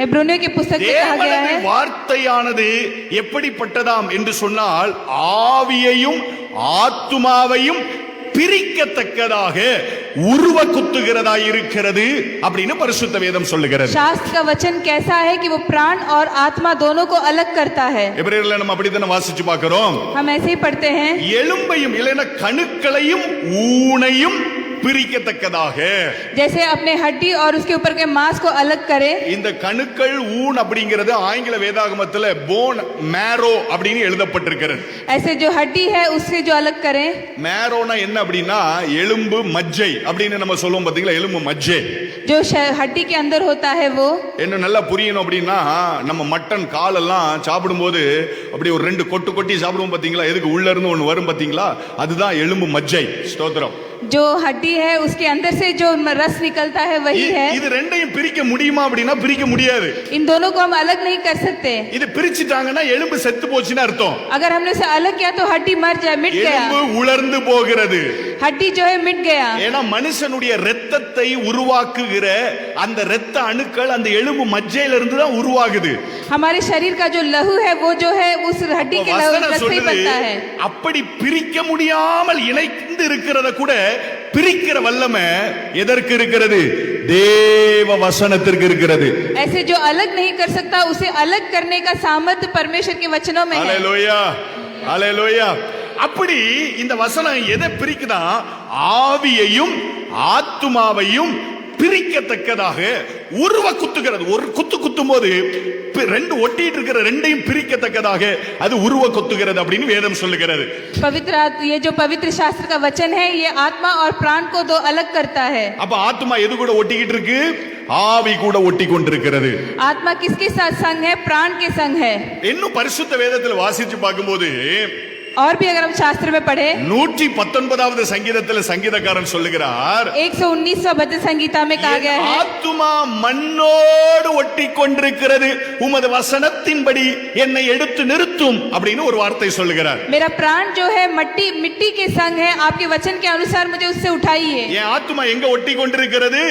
[SPEAKER 2] हेब्रोनियों की पुस्तक में कहा गया
[SPEAKER 1] தேவனுடைய
[SPEAKER 2] है,
[SPEAKER 1] வார்த்தையானது எப்படிப்பட்டதாம் என்று சொன்னால் ஆவியையும் ஆத்துமாவையும் பிரிக்கத்தக்கதாக உருவ குத்துகிறதா இருக்கிறது அப்படின்னு பரிசுத்த வேதம் சொல்லுகிறது.
[SPEAKER 2] शास्त्र का वचन कैसा है कि वो प्राण और आत्मा दोनों को अलग करता है.
[SPEAKER 1] எபிரேயர்ல நம்ம அப்படித்தானே வாசிச்சு பார்க்கிறோம்.
[SPEAKER 2] हम ऐसे ही पढ़ते हैं,
[SPEAKER 1] எலும்பையும் இல்லைன்னா கணுக்களையும் ஊனையும் பிரிக்கத்தக்கதாக.
[SPEAKER 2] जैसे अपने हड्डी और उसके ऊपर के मांस को अलग करे.
[SPEAKER 1] இந்த கணுக்கள் ஊன் அப்படிங்கிறது ஆங்கில வேதாகமத்துல போன் மேரோ அப்படின்னு எழுதப்பட்டிருக்கிறது.
[SPEAKER 2] ऐसे जो हड्डी है उससे जो अलग करें.
[SPEAKER 1] மேரோனா என்ன அப்படின்னா எலும்பு மஜ்ஜை அப்படின்னு நம்ம சொல்லுவோம் பாத்தீங்களா, எலும்பு மஜ்ஜை.
[SPEAKER 2] जो हड्डी के अंदर होता है वो.
[SPEAKER 1] என்ன நல்லா புரியணும் அப்படின்னா, நம்ம மட்டன் காலெல்லாம் சாப்பிடும்போது அப்படி ஒரு 2 கொட்டு கொட்டி சாப்பிடுவோம் பாத்தீங்களா, எதுக்கு உள்ள இருந்து ஒன்று வரும் பாத்தீங்களா, அதுதான் எலும்பு மஜ்ஜை. ஸ்தோத்திரம்.
[SPEAKER 2] जो हड्डी है उसके अंदर से जो रस निकलता है वही है.
[SPEAKER 1] இது ரெண்டையும் பிரிக்க முடியுமா அப்படின்னா பிரிக்க முடியாது.
[SPEAKER 2] इन दोनों को हम अलग नहीं कर सकते.
[SPEAKER 1] இது பிரிச்சிட்டாங்கன்னா எலும்பு செத்து போச்சுன்னு அர்த்தம்.
[SPEAKER 2] अगर हमने उसे अलग किया तो हड्डी मर जाए, मिट गया.
[SPEAKER 1] எலும்பு உலர்ந்து போகிறது.
[SPEAKER 2] हड्डी जो है मिट गया.
[SPEAKER 1] ஏன்னா மனுஷனுடைய இரத்தத்தை உருவாக்குகிற அந்த இரத்த அணுக்கள் அந்த எலும்பு மஜ்ஜையில இருந்து தான் உருவாகுது.
[SPEAKER 2] हमारे शरीर का जो लहू है वो जो है उस हड्डी के लहू रस से बनता है.
[SPEAKER 1] அப்படி பிரிக்க முடியாமல் இணைந்து இருக்கிறத கூட பிரிக்கிற வல்லமை எதற்கு இருக்கிறது? தேவ வசனத்திற்கு இருக்கிறது.
[SPEAKER 2] ऐसे जो अलग नहीं कर सकता उसे अलग करने का सामर्थ्य परमेश्वर के वचनों में है.
[SPEAKER 1] ஹalleluya, ஹalleluya. அப்படி இந்த வசனம் எதை பிரிக்குதா? ஆவியையும் ஆத்துமாவையும் பிரிக்கத்தக்கதாக உருவ குத்துகிறது. ஒரு குத்து குத்தும் போது ரெண்டு ஒட்டிட்டு இருக்கிற ரெண்டையும் பிரிக்கத்தக்கதாக அது உருவ குத்துகிறது அப்படின்னு வேதம் சொல்லுகிறது.
[SPEAKER 2] ये जो पवित्र शास्त्र का वचन है ये आत्मा और प्राण को दो अलग करता है.
[SPEAKER 1] அப்ப ஆத்மா எது கூட ஒட்டிக்கிட்டு இருக்கு? ஆவி கூட ஒட்டி கொண்டிருக்கிறது.
[SPEAKER 2] आत्मा किसके साथ संग है? प्राण के संग है.
[SPEAKER 1] இன்னும் பரிசுத்த வேதத்தில் வாசிச்சு பார்க்கும்போது
[SPEAKER 2] और भी अगर हम शास्त्र में पढ़े
[SPEAKER 1] 119வது சங்கீதத்தில் சங்கீதக்காரன் சொல்லுகிறார்,
[SPEAKER 2] 119वां भजन संगीता में कहा गया है,
[SPEAKER 1] ஆத்துமா மண்ணோடு ஒட்டி கொண்டிருக்கிறது, உமது வசனத்தின்படி என்னை எடுத்து நிறுத்தும் அப்படின்னு ஒரு வார்த்தை சொல்லுகிறார்.
[SPEAKER 2] मेरा प्राण जो है मिट्टी के संग है, आपके वचन के अनुसार मुझे उससे उठाइए.
[SPEAKER 1] என் ஆத்துமா எங்க ஒட்டி கொண்டிருக்கிறது?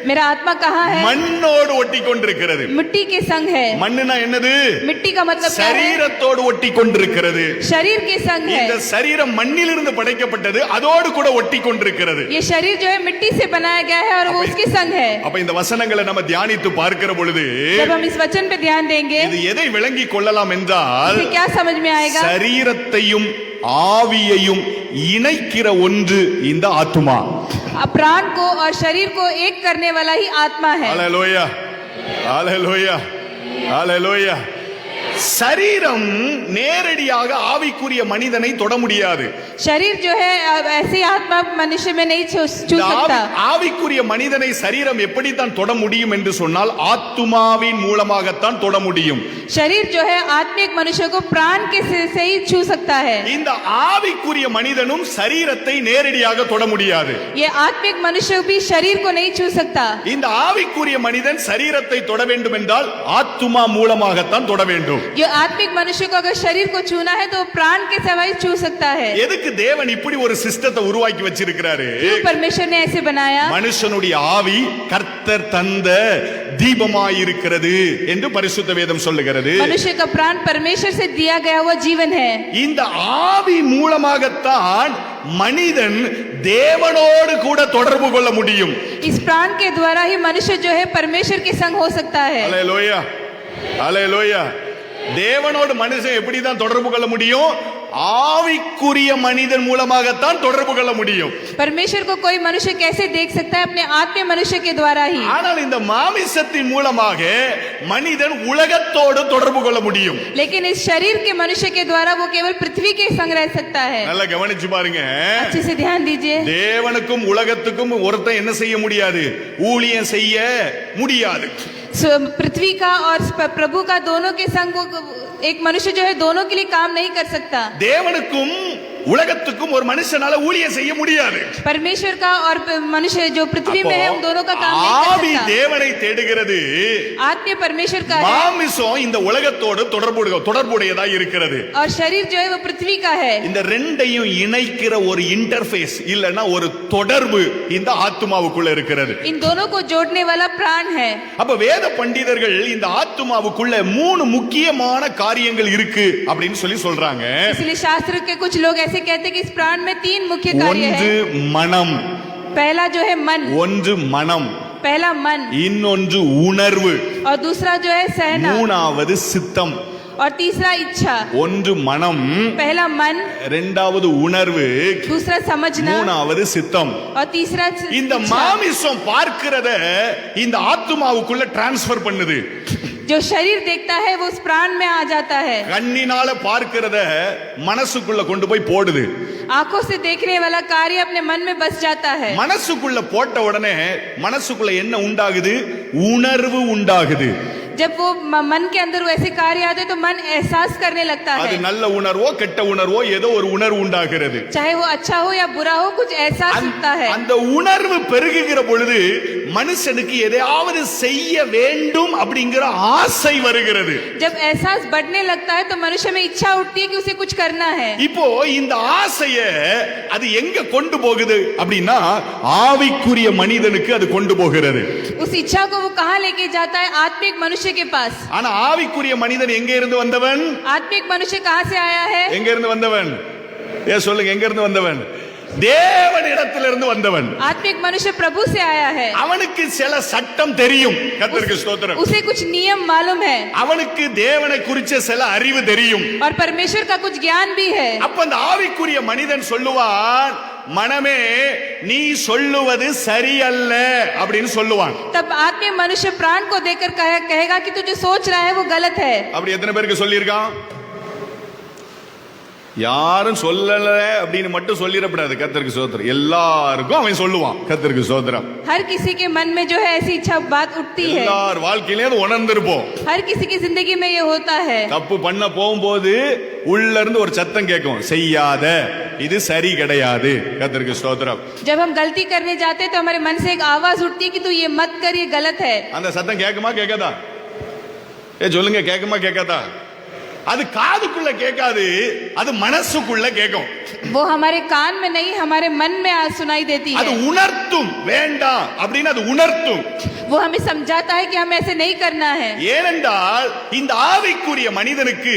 [SPEAKER 2] मेरा आत्मा कहाँ है?
[SPEAKER 1] மண்ணோடு ஒட்டி கொண்டிருக்கிறது.
[SPEAKER 2] मिट्टी के संग है.
[SPEAKER 1] மண்ணுனா என்னது?
[SPEAKER 2] मिट्टी का मतलब क्या है?
[SPEAKER 1] சரீரத்தோடு ஒட்டி கொண்டிருக்கிறது.
[SPEAKER 2] शरीर के संग है.
[SPEAKER 1] இந்த சரீரம் மண்ணிலிருந்து படைக்கப்பட்டது, அதோடு கூட ஒட்டி கொண்டிருக்கிறது.
[SPEAKER 2] ये शरीर जो है मिट्टी से बनाया गया है और वो उसके संग है.
[SPEAKER 1] அப்ப இந்த வசனங்களை நம்ம தியானித்து பார்க்கிற பொழுது
[SPEAKER 2] जब हम इस वचन पे ध्यान देंगे
[SPEAKER 1] இது எதை விளங்கி கொள்ளலாம் என்றால்,
[SPEAKER 2] इसे क्या समझ में आएगा?
[SPEAKER 1] சரீரத்தையும் ஆவியையும் இணைக்கிற ஒன்று இந்த ஆத்துமா.
[SPEAKER 2] प्राण को और शरीर को एक करने वाला ही आत्मा है.
[SPEAKER 1] ஹalleluya, ஹalleluya, ஹalleluya. சரீரம் நேரடியாக ஆவிக்குரிய மனிதனை தொட முடியாது.
[SPEAKER 2] शरीर जो है ऐसे आत्मा मनुष्य में नहीं छू सकता.
[SPEAKER 1] ஆவிக்குரிய மனிதனை சரீரம் எப்படி தான் தொட முடியும் என்று சொன்னால் ஆத்துமாவின் மூலமாகத்தான் தொட முடியும்.
[SPEAKER 2] शरीर जो है आत्मिक मनुष्य को प्राण के से ही छू सकता है.
[SPEAKER 1] இந்த ஆவிக்குரிய மனிதனும் சரீரத்தை நேரடியாக தொட முடியாது.
[SPEAKER 2] ये आत्मिक मनुष्य भी शरीर को नहीं छू सकता.
[SPEAKER 1] இந்த ஆவிக்குரிய மனிதன் சரீரத்தை தொட வேண்டும் என்றால் ஆத்துமா மூலமாகத்தான் தொட வேண்டும்.
[SPEAKER 2] जो आत्मिक मनुष्य को अगर शरीर को छूना है तो प्राण के सिवा ही छू सकता है.
[SPEAKER 1] எதுக்கு தேவன் இப்படி ஒரு சிஸ்டத்தை உருவாக்கி வச்சிருக்கிறாரு?
[SPEAKER 2] क्यों परमेश्वर ने ऐसे बनाया?
[SPEAKER 1] மனுஷனுடைய ஆவி கர்த்தர் தந்த தீபமாயிருக்கிறது என்று பரிசுத்த வேதம் சொல்லுகிறது.
[SPEAKER 2] मनुष्य का प्राण परमेश्वर से दिया गया हुआ जीवन है.
[SPEAKER 1] இந்த ஆவி மூலமாகத்தான் மனிதன் தேவனோடு கூட தொடர்பு கொள்ள முடியும்.
[SPEAKER 2] इस प्राण के द्वारा ही मनुष्य जो है परमेश्वर के संग हो सकता है.
[SPEAKER 1] ஹalleluya, ஹalleluya. தேவனோடு மனுஷன் எப்படி தான் தொடர்பு கொள்ள முடியும்? ஆவிக்குரிய மனிதன் மூலமாகத்தான் தொடர்பு கொள்ள முடியும்.
[SPEAKER 2] परमेश्वर को कोई मनुष्य कैसे देख सकता है? अपने आत्मिक मनुष्य के द्वारा ही.
[SPEAKER 1] ஆனால் இந்த மாமிசத்தின் மூலமாக மனிதன் உலகத்தோடு தொடர்பு கொள்ள முடியும்.
[SPEAKER 2] लेकिन इस शरीर के मनुष्य के द्वारा वो केवल पृथ्वी के संग रह सकता है.
[SPEAKER 1] நல்லா கவனிச்சு பாருங்க.
[SPEAKER 2] अच्छे से ध्यान दीजिए.
[SPEAKER 1] தேவனுக்கும் உலகத்துக்கும் ஒருத்தன் என்ன செய்ய முடியாது? ஊழியம் செய்ய முடியாது.
[SPEAKER 2] पृथ्वी का और प्रभु का दोनों के संग एक मनुष्य जो है दोनों के लिए काम नहीं कर सकता.
[SPEAKER 1] தேவனுக்கும் உலகத்துக்கும் ஒரு மனுஷனால ஊழியம் செய்ய முடியாது.
[SPEAKER 2] परमेश्वर का और मनुष्य जो पृथ्वी में है उन दोनों का काम नहीं
[SPEAKER 1] ஆவி
[SPEAKER 2] कर सकता।
[SPEAKER 1] தேவனை தேடுகிறது,
[SPEAKER 2] आत्मा परमेश्वर का है
[SPEAKER 1] மாமிசம் இந்த உலகத்தோடு தொடர்புடையதா இருக்கிறது.
[SPEAKER 2] और शरीर जो है वो पृथ्वी का है।
[SPEAKER 1] இந்த ரெண்டையும் இணைக்கிற ஒரு இன்டர்ஃபேஸ் இல்லனா ஒரு தொடர்பு இந்த ஆத்துமாவுக்குள்ள இருக்கிறது.
[SPEAKER 2] इन दोनों को जोड़ने वाला प्राण है।
[SPEAKER 1] அப்ப வேத பண்டிதர்கள் இந்த ஆத்துமாவுக்குள்ள 3 முக்கியமான காரியங்கள் இருக்கு அப்படின்னு சொல்றாங்க.
[SPEAKER 2] इसलिए शास्त्र के कुछ लोग ऐसे कहते हैं कि इस प्राण में 3 मुख्य कार्य
[SPEAKER 1] ஒன்று
[SPEAKER 2] है।
[SPEAKER 1] மனம்,
[SPEAKER 2] पहला जो है मन,
[SPEAKER 1] ஒன்று மனம்,
[SPEAKER 2] पहला मन,
[SPEAKER 1] இன்னொன்று உணர்வு,
[SPEAKER 2] और दूसरा जो है सहना,
[SPEAKER 1] மூணாவது சித்தம்.
[SPEAKER 2] और तीसरा इच्छा।
[SPEAKER 1] ஒன்று மனம்,
[SPEAKER 2] पहला मन,
[SPEAKER 1] இரண்டாவது உணர்வு,
[SPEAKER 2] दूसरा समझना,
[SPEAKER 1] மூணாவது சித்தம்.
[SPEAKER 2] और तीसरा
[SPEAKER 1] இந்த
[SPEAKER 2] इच्छा।
[SPEAKER 1] மாமிசம் பார்க்கிறத இந்த ஆத்துமாவுக்குள்ள டிரான்ஸ்ஃபர் பண்ணுது.
[SPEAKER 2] जो शरीर देखता है वो उस प्राण में आ जाता है।
[SPEAKER 1] கண்ணினால பார்க்கிறத மனசுக்குள்ள கொண்டு போய் போடுது.
[SPEAKER 2] आंखों से देखने वाला कार्य अपने मन में बस जाता है।
[SPEAKER 1] மனசுக்குள்ள போட்ட உடனே மனசுக்குள்ள என்ன உண்டாகுது? உணர்வு உண்டாகுது.
[SPEAKER 2] जब वो मन के अंदर वैसे कार्य आते हैं तो मन एहसास करने लगता
[SPEAKER 1] அது
[SPEAKER 2] है।
[SPEAKER 1] நல்ல உணர்வோ கெட்ட உணர்வோ ஏதோ ஒரு உணர்வு உண்டாகிறது.
[SPEAKER 2] चाहे वो अच्छा हो या बुरा हो, कुछ एहसास होता है।
[SPEAKER 1] அந்த உணர்வு பெருகுகிற பொழுது மனுஷனுக்கு எதையாவது செய்ய வேண்டும் அப்படிங்கிற ஆசை வருகிறது.
[SPEAKER 2] जब एहसास बढ़ने लगता है तो मनुष्य में इच्छा उठती है कि उसे कुछ करना है।
[SPEAKER 1] இப்போ இந்த ஆசைய அது எங்க கொண்டு போகுது அப்படின்னா ஆவிக்குரிய மனிதனுக்கு அது கொண்டு போகிறது.
[SPEAKER 2] उस इच्छा को वो कहाँ लेके जाता है? आत्मिक मनुष्य के पास।
[SPEAKER 1] ஆனா ஆவிக்குரிய மனிதன் எங்க இருந்து வந்தவன்?
[SPEAKER 2] आत्मिक मनुष्य कहाँ से आया है?
[SPEAKER 1] எங்க இருந்து வந்தவன்? சொல்லுங்க, எங்க இருந்து வந்தவன்? தேவனிடத்திலிருந்து வந்தவன்.
[SPEAKER 2] आत्मिक मनुष्य प्रभु से आया है।
[SPEAKER 1] அவனுக்கு சில சட்டம் தெரியும். கர்த்தருக்கு ஸ்தோத்திரம்.
[SPEAKER 2] उसे कुछ नियम मालूम है
[SPEAKER 1] அவனுக்கு தேவனை குறிச்ச சில அறிவு தெரியும்.
[SPEAKER 2] और परमेश्वर का कुछ ज्ञान भी है।
[SPEAKER 1] அப்ப அந்த ஆவிக்குரிய மனிதன் சொல்லுவான், மனமே நீ சொல்லுவது சரியல்ல அப்படின்னு சொல்லுவான்.
[SPEAKER 2] तब आत्मिक मनुष्य प्राण को देखकर कहेगा कि तू जो सोच रहा है वो गलत है।
[SPEAKER 1] அப்படி எத்தனை பேருக்கு சொல்லியிருக்கான்? யாரும் சொல்லல அப்படின்னு மட்டும் சொல்லிடக்கூடாது. கர்த்தருக்கு ஸ்தோத்திரம். எல்லாருக்கும் அவன் சொல்லுவான். கர்த்தருக்கு ஸ்தோத்திரம்.
[SPEAKER 2] हर किसी के मन में जो है ऐसी इच्छा बात उठती है।
[SPEAKER 1] எல்லார் வாழ்க்கையிலேயே அது உணர்ந்திருப்போம்.
[SPEAKER 2] हर किसी की जिंदगी में ये होता है।
[SPEAKER 1] தப்பு பண்ண போகும்போது உள்ள இருந்து ஒரு சத்தம் கேட்கும், செய்யாத, இது சரி கிடையாது. கர்த்தருக்கு ஸ்தோத்திரம்.
[SPEAKER 2] जब हम गलती करने जाते हैं तो हमारे मन से एक आवाज उठती है कि तू ये मत कर, ये गलत है।
[SPEAKER 1] அந்த சத்தம் கேட்குமா கேட்காதா? சொல்லுங்க, கேட்குமா கேட்காதா? அது காதுக்குள்ள கேட்காது, அது மனசுக்குள்ள கேட்கும்.
[SPEAKER 2] वो हमारे कान में नहीं, हमारे मन में सुनाई देती
[SPEAKER 1] அது
[SPEAKER 2] है।
[SPEAKER 1] உணர்த்தும், வேண்டாம் அப்படின்னு அது உணர்த்தும்.
[SPEAKER 2] वो हमें समझाता है कि हमें ऐसे नहीं करना है।
[SPEAKER 1] ஏனென்றால் இந்த ஆவிக்குரிய மனிதனுக்கு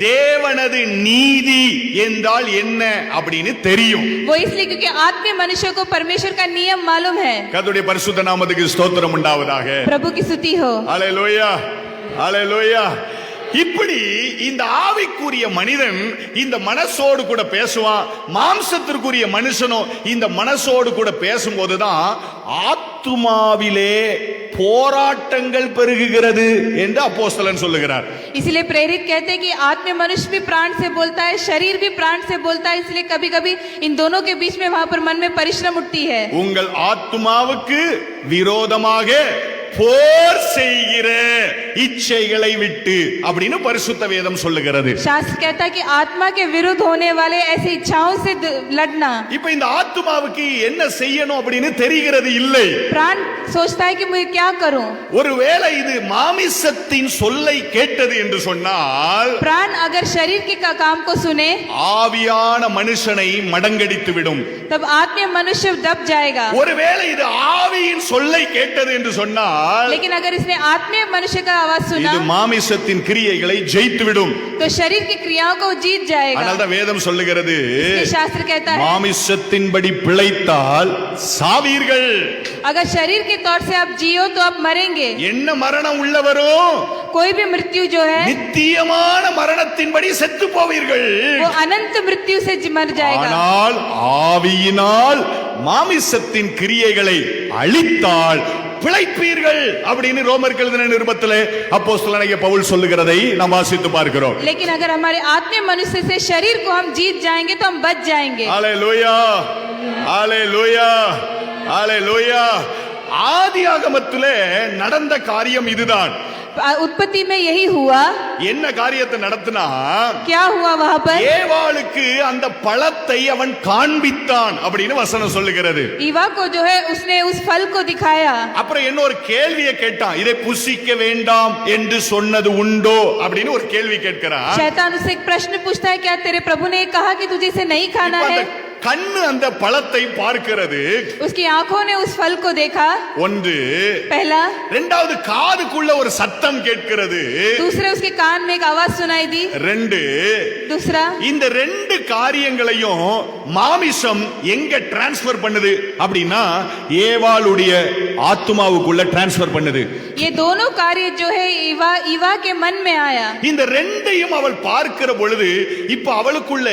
[SPEAKER 1] தேவனது நீதி என்றால் என்ன அப்படின்னு தெரியும்.
[SPEAKER 2] वो इसलिए क्योंकि आत्मिक मनुष्य को परमेश्वर का नियम मालूम है।
[SPEAKER 1] கர்த்தருடைய பரிசுத்த நாமத்துக்கு ஸ்தோத்திரம் உண்டாவதாக.
[SPEAKER 2] प्रभु की स्तुति हो।
[SPEAKER 1] அல்லேலூயா, அல்லேலூயா. இப்படி இந்த ஆவிக்குரிய மனிதன் இந்த மனசோடு கூட பேசுவான். மாம்சத்திற்குரிய மனுஷனும் இந்த மனசோடு கூட பேசும்போதுதான் ஆத்துமாவிலே போராட்டங்கள் பெருகுகிறது என்று அப்போஸ்தலன் சொல்லுகிறார்.
[SPEAKER 2] इसलिए प्रेरित कहते हैं कि आत्मिक मनुष्य भी प्राण से बोलता है, शरीर भी प्राण से बोलता है। इसलिए कभी कभी इन दोनों के बीच में वहां पर मन में परिश्रम उठती है।
[SPEAKER 1] உங்கள் ஆத்துமாவுக்கு விரோதமாக போர் செய்கிற இச்சைகளை விட்டு அப்படின்னு பரிசுத்த வேதம் சொல்லுகிறது.
[SPEAKER 2] शास्त्र कहता है कि आत्मा के विरुद्ध होने वाले ऐसी इच्छाओं से लड़ना।
[SPEAKER 1] இப்ப இந்த ஆத்துமாவுக்கு என்ன செய்யணும் அப்படின்னு தெரிகிறது இல்லை.
[SPEAKER 2] प्राण सोचता है कि मैं क्या करूं।
[SPEAKER 1] ஒருவேளை இது மாமிசத்தின் சொல்லை கேட்டது என்று சொன்னால்
[SPEAKER 2] प्राण अगर शरीर के काम को सुने
[SPEAKER 1] ஆவியான மனுஷனை மடங்கடித்து விடும்.
[SPEAKER 2] तब आत्मिक मनुष्य दब जाएगा।
[SPEAKER 1] ஒருவேளை இது ஆவியின் சொல்லை கேட்டது என்று சொன்னால்
[SPEAKER 2] लेकिन अगर इसने आत्मिक मनुष्य का आवाज सुना
[SPEAKER 1] இது மாமிசத்தின் கிரியைகளை ஜெயித்து விடும்.
[SPEAKER 2] तो शरीर की क्रियाओं को जीत जाएगा।
[SPEAKER 1] அதனால்தான் வேதம் சொல்லுகிறது,
[SPEAKER 2] शास्त्र कहता है
[SPEAKER 1] மாமிசத்தின்படி பிழைத்தால் சாவீர்கள்.
[SPEAKER 2] अगर शरीर के तौर से आप जियो तो आप मरेंगे।
[SPEAKER 1] என்ன மரணம் உள்ளவரும்
[SPEAKER 2] कोई भी मृत्यु जो है
[SPEAKER 1] நித்தியமான மரணத்தின்படி செத்து போவீர்கள்.
[SPEAKER 2] वो अनंत मृत्यु से मर जाएगा।
[SPEAKER 1] ஆனால் ஆவியினால் மாமிசத்தின் கிரியைகளை அழித்தால் பிழைப்பீர்கள் அப்படின்னு ரோமருக்கு எழுதின நிருபத்திலே அப்போஸ்தலனாகிய பவுல் சொல்லுகிறதை நாம் வாசித்து பார்க்கிறோம்.
[SPEAKER 2] लेकिन अगर हमारे आत्मिक मनुष्य से शरीर को हम जीत जाएंगे तो हम बच जाएंगे।
[SPEAKER 1] Hallelujah, hallelujah, hallelujah. ஆதியாகமத்திலே நடந்த காரியம் இதுதான்.
[SPEAKER 2] उत्पत्ति में यही हुआ।
[SPEAKER 1] என்ன காரியத்தை நடத்தினா,
[SPEAKER 2] क्या हुआ वहाँ पर?
[SPEAKER 1] ஏவாளுக்கு அந்த பழத்தை அவன் காண்பித்தான் அப்படின்னு வசனம் சொல்லுகிறது.
[SPEAKER 2] ईवा को जो है उसने उस फल को दिखाया।
[SPEAKER 1] அப்புறம் இன்னொரு கேள்வியை கேட்டான், இதை புசிக்க வேண்டாம் என்று சொன்னது உண்டோ அப்படின்னு ஒரு கேள்வி கேட்கிறான்.
[SPEAKER 2] शैतान उससे एक प्रश्न पूछता है, क्या तेरे प्रभु ने कहा कि तुझे इसे नहीं खाना
[SPEAKER 1] இப்ப
[SPEAKER 2] है?
[SPEAKER 1] அந்த கண்ணு அந்த பழத்தை பார்க்கிறது.
[SPEAKER 2] उसकी आंखों ने उस फल को देखा,
[SPEAKER 1] ஒன்று.
[SPEAKER 2] पहला।
[SPEAKER 1] இரண்டாவது காதுக்குள்ள ஒரு சத்தம் கேட்கிறது.
[SPEAKER 2] दूसरे उसके कान में एक आवाज सुनाई दी।
[SPEAKER 1] ரெண்டு.
[SPEAKER 2] दूसरा,
[SPEAKER 1] இந்த ரெண்டு காரியங்களையும் மாமிசம் எங்க டிரான்ஸ்ஃபர் பண்ணுது அப்படின்னா ஏவாளுடைய ஆத்துமாவுக்குள்ள டிரான்ஸ்ஃபர் பண்ணுது.
[SPEAKER 2] ये दोनों कार्य जो है ईवा के मन में आया।
[SPEAKER 1] இந்த ரெண்டையும் அவள் பார்க்கிற பொழுது இப்ப அவளுக்குள்ள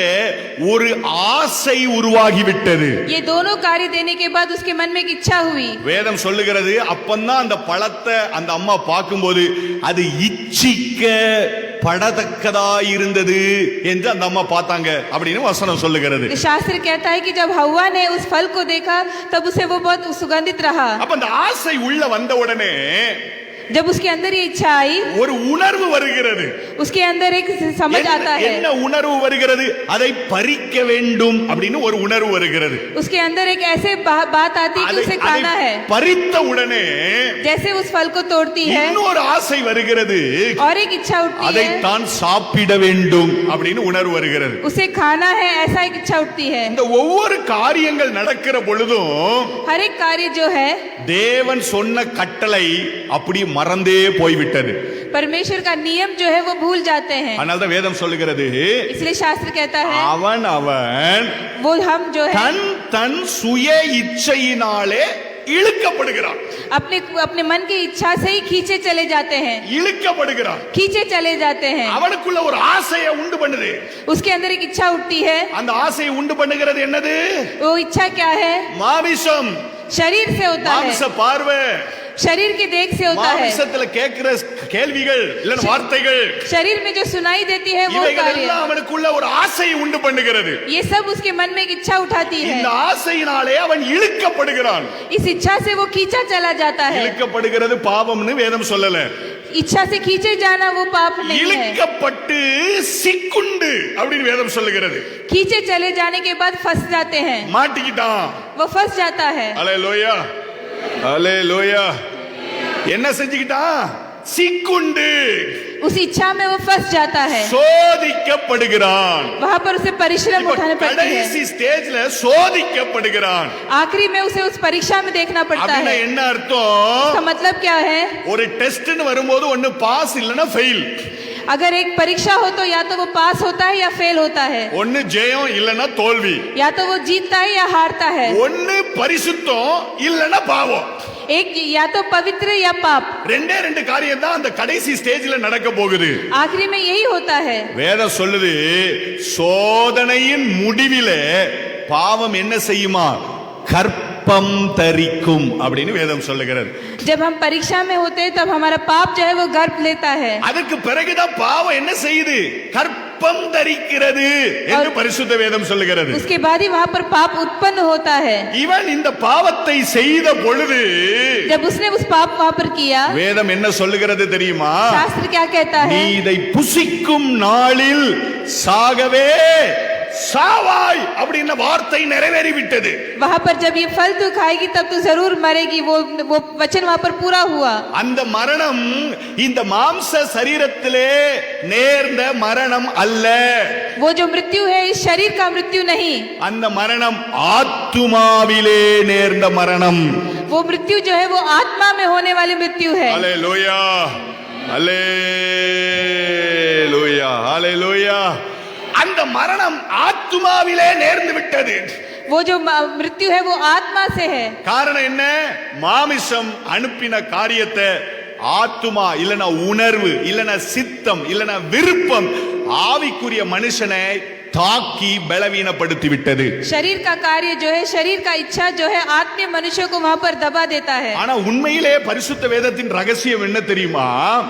[SPEAKER 1] ஒரு ஆசை உருவாகிவிட்டது.
[SPEAKER 2] ये दोनों कार्य देने के बाद उसके मन में एक इच्छा हुई।
[SPEAKER 1] வேதம் சொல்லுகிறது, அப்பந்தான் அந்த பழத்தை அந்த அம்மா பார்க்கும்போது அது இச்சிக்க படத்தக்கதா இருந்தது என்று அந்த அம்மா பார்த்தாங்க அப்படின்னு வசனம் சொல்லுகிறது.
[SPEAKER 2] शास्त्र कहता है कि जब हव्वा ने उस फल को देखा तब उसे वो बहुत सुगंधित रहा।
[SPEAKER 1] அப்ப அந்த ஆசை உள்ள வந்த உடனே
[SPEAKER 2] जब उसके अंदर ये इच्छा आई,
[SPEAKER 1] ஒரு உணர்வு வருகிறது.
[SPEAKER 2] उसके अंदर एक समझ आता है।
[SPEAKER 1] என்ன உணர்வு வருகிறது? அதை பறிக்க வேண்டும் அப்படின்னு ஒரு உணர்வு வருகிறது.
[SPEAKER 2] उसके अंदर एक ऐसे बात आती है कि उसे खाना है।
[SPEAKER 1] பறித்த உடனே
[SPEAKER 2] जैसे उस फल को तोड़ती है,
[SPEAKER 1] இன்னொரு ஆசை வருகிறது.
[SPEAKER 2] और एक इच्छा उठती
[SPEAKER 1] அதை
[SPEAKER 2] है,
[SPEAKER 1] தான் சாப்பிட வேண்டும் அப்படின்னு உணர்வு வருகிறது.
[SPEAKER 2] उसे खाना है, ऐसा एक इच्छा उठती है।
[SPEAKER 1] இந்த ஒவ்வொரு காரியங்கள் நடக்கிற பொழுதும்
[SPEAKER 2] हर एक कार्य जो है
[SPEAKER 1] தேவன் சொன்ன கட்டளை அப்படி மறந்தே போய்விட்டது.
[SPEAKER 2] परमेश्वर का नियम जो है वो भूल जाते हैं।
[SPEAKER 1] அதனால தான் வேதம் சொல்லுகிறது,
[SPEAKER 2] इसलिए शास्त्र कहता है
[SPEAKER 1] அவன்
[SPEAKER 2] वो हम जो है
[SPEAKER 1] தன் தன் சுய இச்சையினாலே இழுக்கப்படுகிறான்.
[SPEAKER 2] अपने अपने मन की इच्छा से ही खींचे चले जाते हैं,
[SPEAKER 1] இழுக்கப்படுகிறான்.
[SPEAKER 2] खींचे चले जाते हैं।
[SPEAKER 1] அவனுக்குள்ள ஒரு ஆசையை உண்டு பண்ணுது.
[SPEAKER 2] उसके अंदर एक इच्छा उठती है।
[SPEAKER 1] அந்த ஆசையை உண்டு பண்ணுகிறது என்னது?
[SPEAKER 2] वो इच्छा क्या है?
[SPEAKER 1] மாமிசம்.
[SPEAKER 2] शरीर से होता है,
[SPEAKER 1] மாமிச பார்வை,
[SPEAKER 2] शरीर की देख से होता है,
[SPEAKER 1] மாமிசத்துல கேட்கிற கேள்விகள் இல்ல வார்த்தைகள்,
[SPEAKER 2] शरीर में जो सुनाई देती है वो
[SPEAKER 1] இவைகள்
[SPEAKER 2] कार्य,
[SPEAKER 1] எல்லாம் அவனுக்குள்ள ஒரு ஆசையை உண்டு பண்ணுகிறது.
[SPEAKER 2] ये सब उसके मन में एक इच्छा उठाती है।
[SPEAKER 1] இந்த ஆசையினாலே அவன் இழுக்கப்படுகிறான்.
[SPEAKER 2] इस इच्छा से वो खींचा चला जाता है।
[SPEAKER 1] இழுக்கப்படுகிறது பாவம்னு வேதம் சொல்லல.
[SPEAKER 2] इच्छा से खींचे जाना वो पाप नहीं है।
[SPEAKER 1] இழுக்கப்பட்டு சிக்குண்டு அப்படின்னு வேதம் சொல்லுகிறது.
[SPEAKER 2] खींचे चले जाने के बाद फंस जाते हैं,
[SPEAKER 1] மாட்டிக்கிட்டான்.
[SPEAKER 2] वो फंस जाता है।
[SPEAKER 1] அல்லேலூயா, அல்லேலூயா. என்ன செஞ்சுக்கிட்டான்? சிக்குண்டு
[SPEAKER 2] उस इच्छा में वो फंस जाता है,
[SPEAKER 1] சோதிக்கப்படுகிறான்.
[SPEAKER 2] वहां पर उसे परिश्रम उठाने पड़ते
[SPEAKER 1] கடைசி
[SPEAKER 2] हैं।
[SPEAKER 1] ஸ்டேஜ்ல சோதிக்கப்படுகிறான்.
[SPEAKER 2] आखिरी में उसे उस परीक्षा में देखना पड़ता
[SPEAKER 1] அப்படின்னா
[SPEAKER 2] है।
[SPEAKER 1] என்ன
[SPEAKER 2] इसका
[SPEAKER 1] அர்த்தம்?
[SPEAKER 2] मतलब क्या है?
[SPEAKER 1] ஒரு டெஸ்ட்னு வரும்போது ஒன்னு பாஸ் இல்லனா ஃபெயில்,
[SPEAKER 2] अगर एक परीक्षा हो तो या तो वो पास होता है या फेल होता है,
[SPEAKER 1] ஒன்னு ஜெயம் இல்லனா தோல்வி,
[SPEAKER 2] या तो वो जीतता है या हारता है,
[SPEAKER 1] ஒன்னு பரிசுத்தம் இல்லனா பாவம்.
[SPEAKER 2] एक या तो पवित्र या पाप।
[SPEAKER 1] ரெண்டே ரெண்டு காரியம் தான் அந்த கடைசி ஸ்டேஜ்ல நடக்க போகுது.
[SPEAKER 2] आखिरी में यही होता है।
[SPEAKER 1] வேதம் சொல்லுது, சோதனையின் முடிவிலே பாவம் என்ன செய்யுமா? கற்பம் தரிக்கும் அப்படின்னு வேதம் சொல்லுகிறது.
[SPEAKER 2] जब हम परीक्षा में होते हैं तब हमारा पाप जो है वो गर्भ लेता है।
[SPEAKER 1] அதுக்கு பிறகுதான் பாவம் என்ன செய்யுது? கற்பம் தரிக்கிறது என்று பரிசுத்த வேதம் சொல்லுகிறது.
[SPEAKER 2] उसके बाद ही वहाँ पर पाप उत्पन्न होता है।
[SPEAKER 1] இவன் இந்த பாவத்தை செய்த பொழுது
[SPEAKER 2] जब उसने उस पाप वहाँ पर किया,
[SPEAKER 1] வேதம் என்ன சொல்லுகிறது தெரியுமா?
[SPEAKER 2] शास्त्र क्या कहता
[SPEAKER 1] நீ
[SPEAKER 2] है?
[SPEAKER 1] இதை புசிக்கும் நாளில் சாகவே சாவாய் அப்படின்ற வார்த்தை நிறைவேறி விட்டது.
[SPEAKER 2] वहाँ पर जब ये फल तू खाएगी तब तू जरूर मरेगी, वो वचन वहाँ पर पूरा हुआ।
[SPEAKER 1] அந்த மரணம் இந்த மாம்ச சரீரத்திலே நேர்ந்த மரணம் அல்ல.
[SPEAKER 2] वो जो मृत्यु है इस शरीर का मृत्यु नहीं,
[SPEAKER 1] அந்த மரணம் ஆத்துமாவிலே நேர்ந்த மரணம்.
[SPEAKER 2] वो मृत्यु जो है वो आत्मा में होने वाली मृत्यु है।
[SPEAKER 1] அல்லேலூயா, அல்லேலூயா, அல்லேலூயா. அந்த மரணம் ஆத்துமாவிலே நேர்ந்து விட்டது.
[SPEAKER 2] वो जो मृत्यु है वो आत्मा से है।
[SPEAKER 1] காரணம் என்ன? மாமிசம் அனுப்பின காரியத்தை ஆத்துமா இல்லனா உணர்வு இல்லனா சித்தம் இல்லனா விருப்பம் ஆவிக்குரிய மனுஷனை தாக்கி பலவீனப்படுத்தி விட்டது.
[SPEAKER 2] शरीर का कार्य जो है, शरीर का इच्छा जो है आत्मीय मनुष्य को वहाँ पर दबा देता है।
[SPEAKER 1] ஆனா உண்மையிலே பரிசுத்த வேதத்தின் ரகசியம் என்ன தெரியுமா?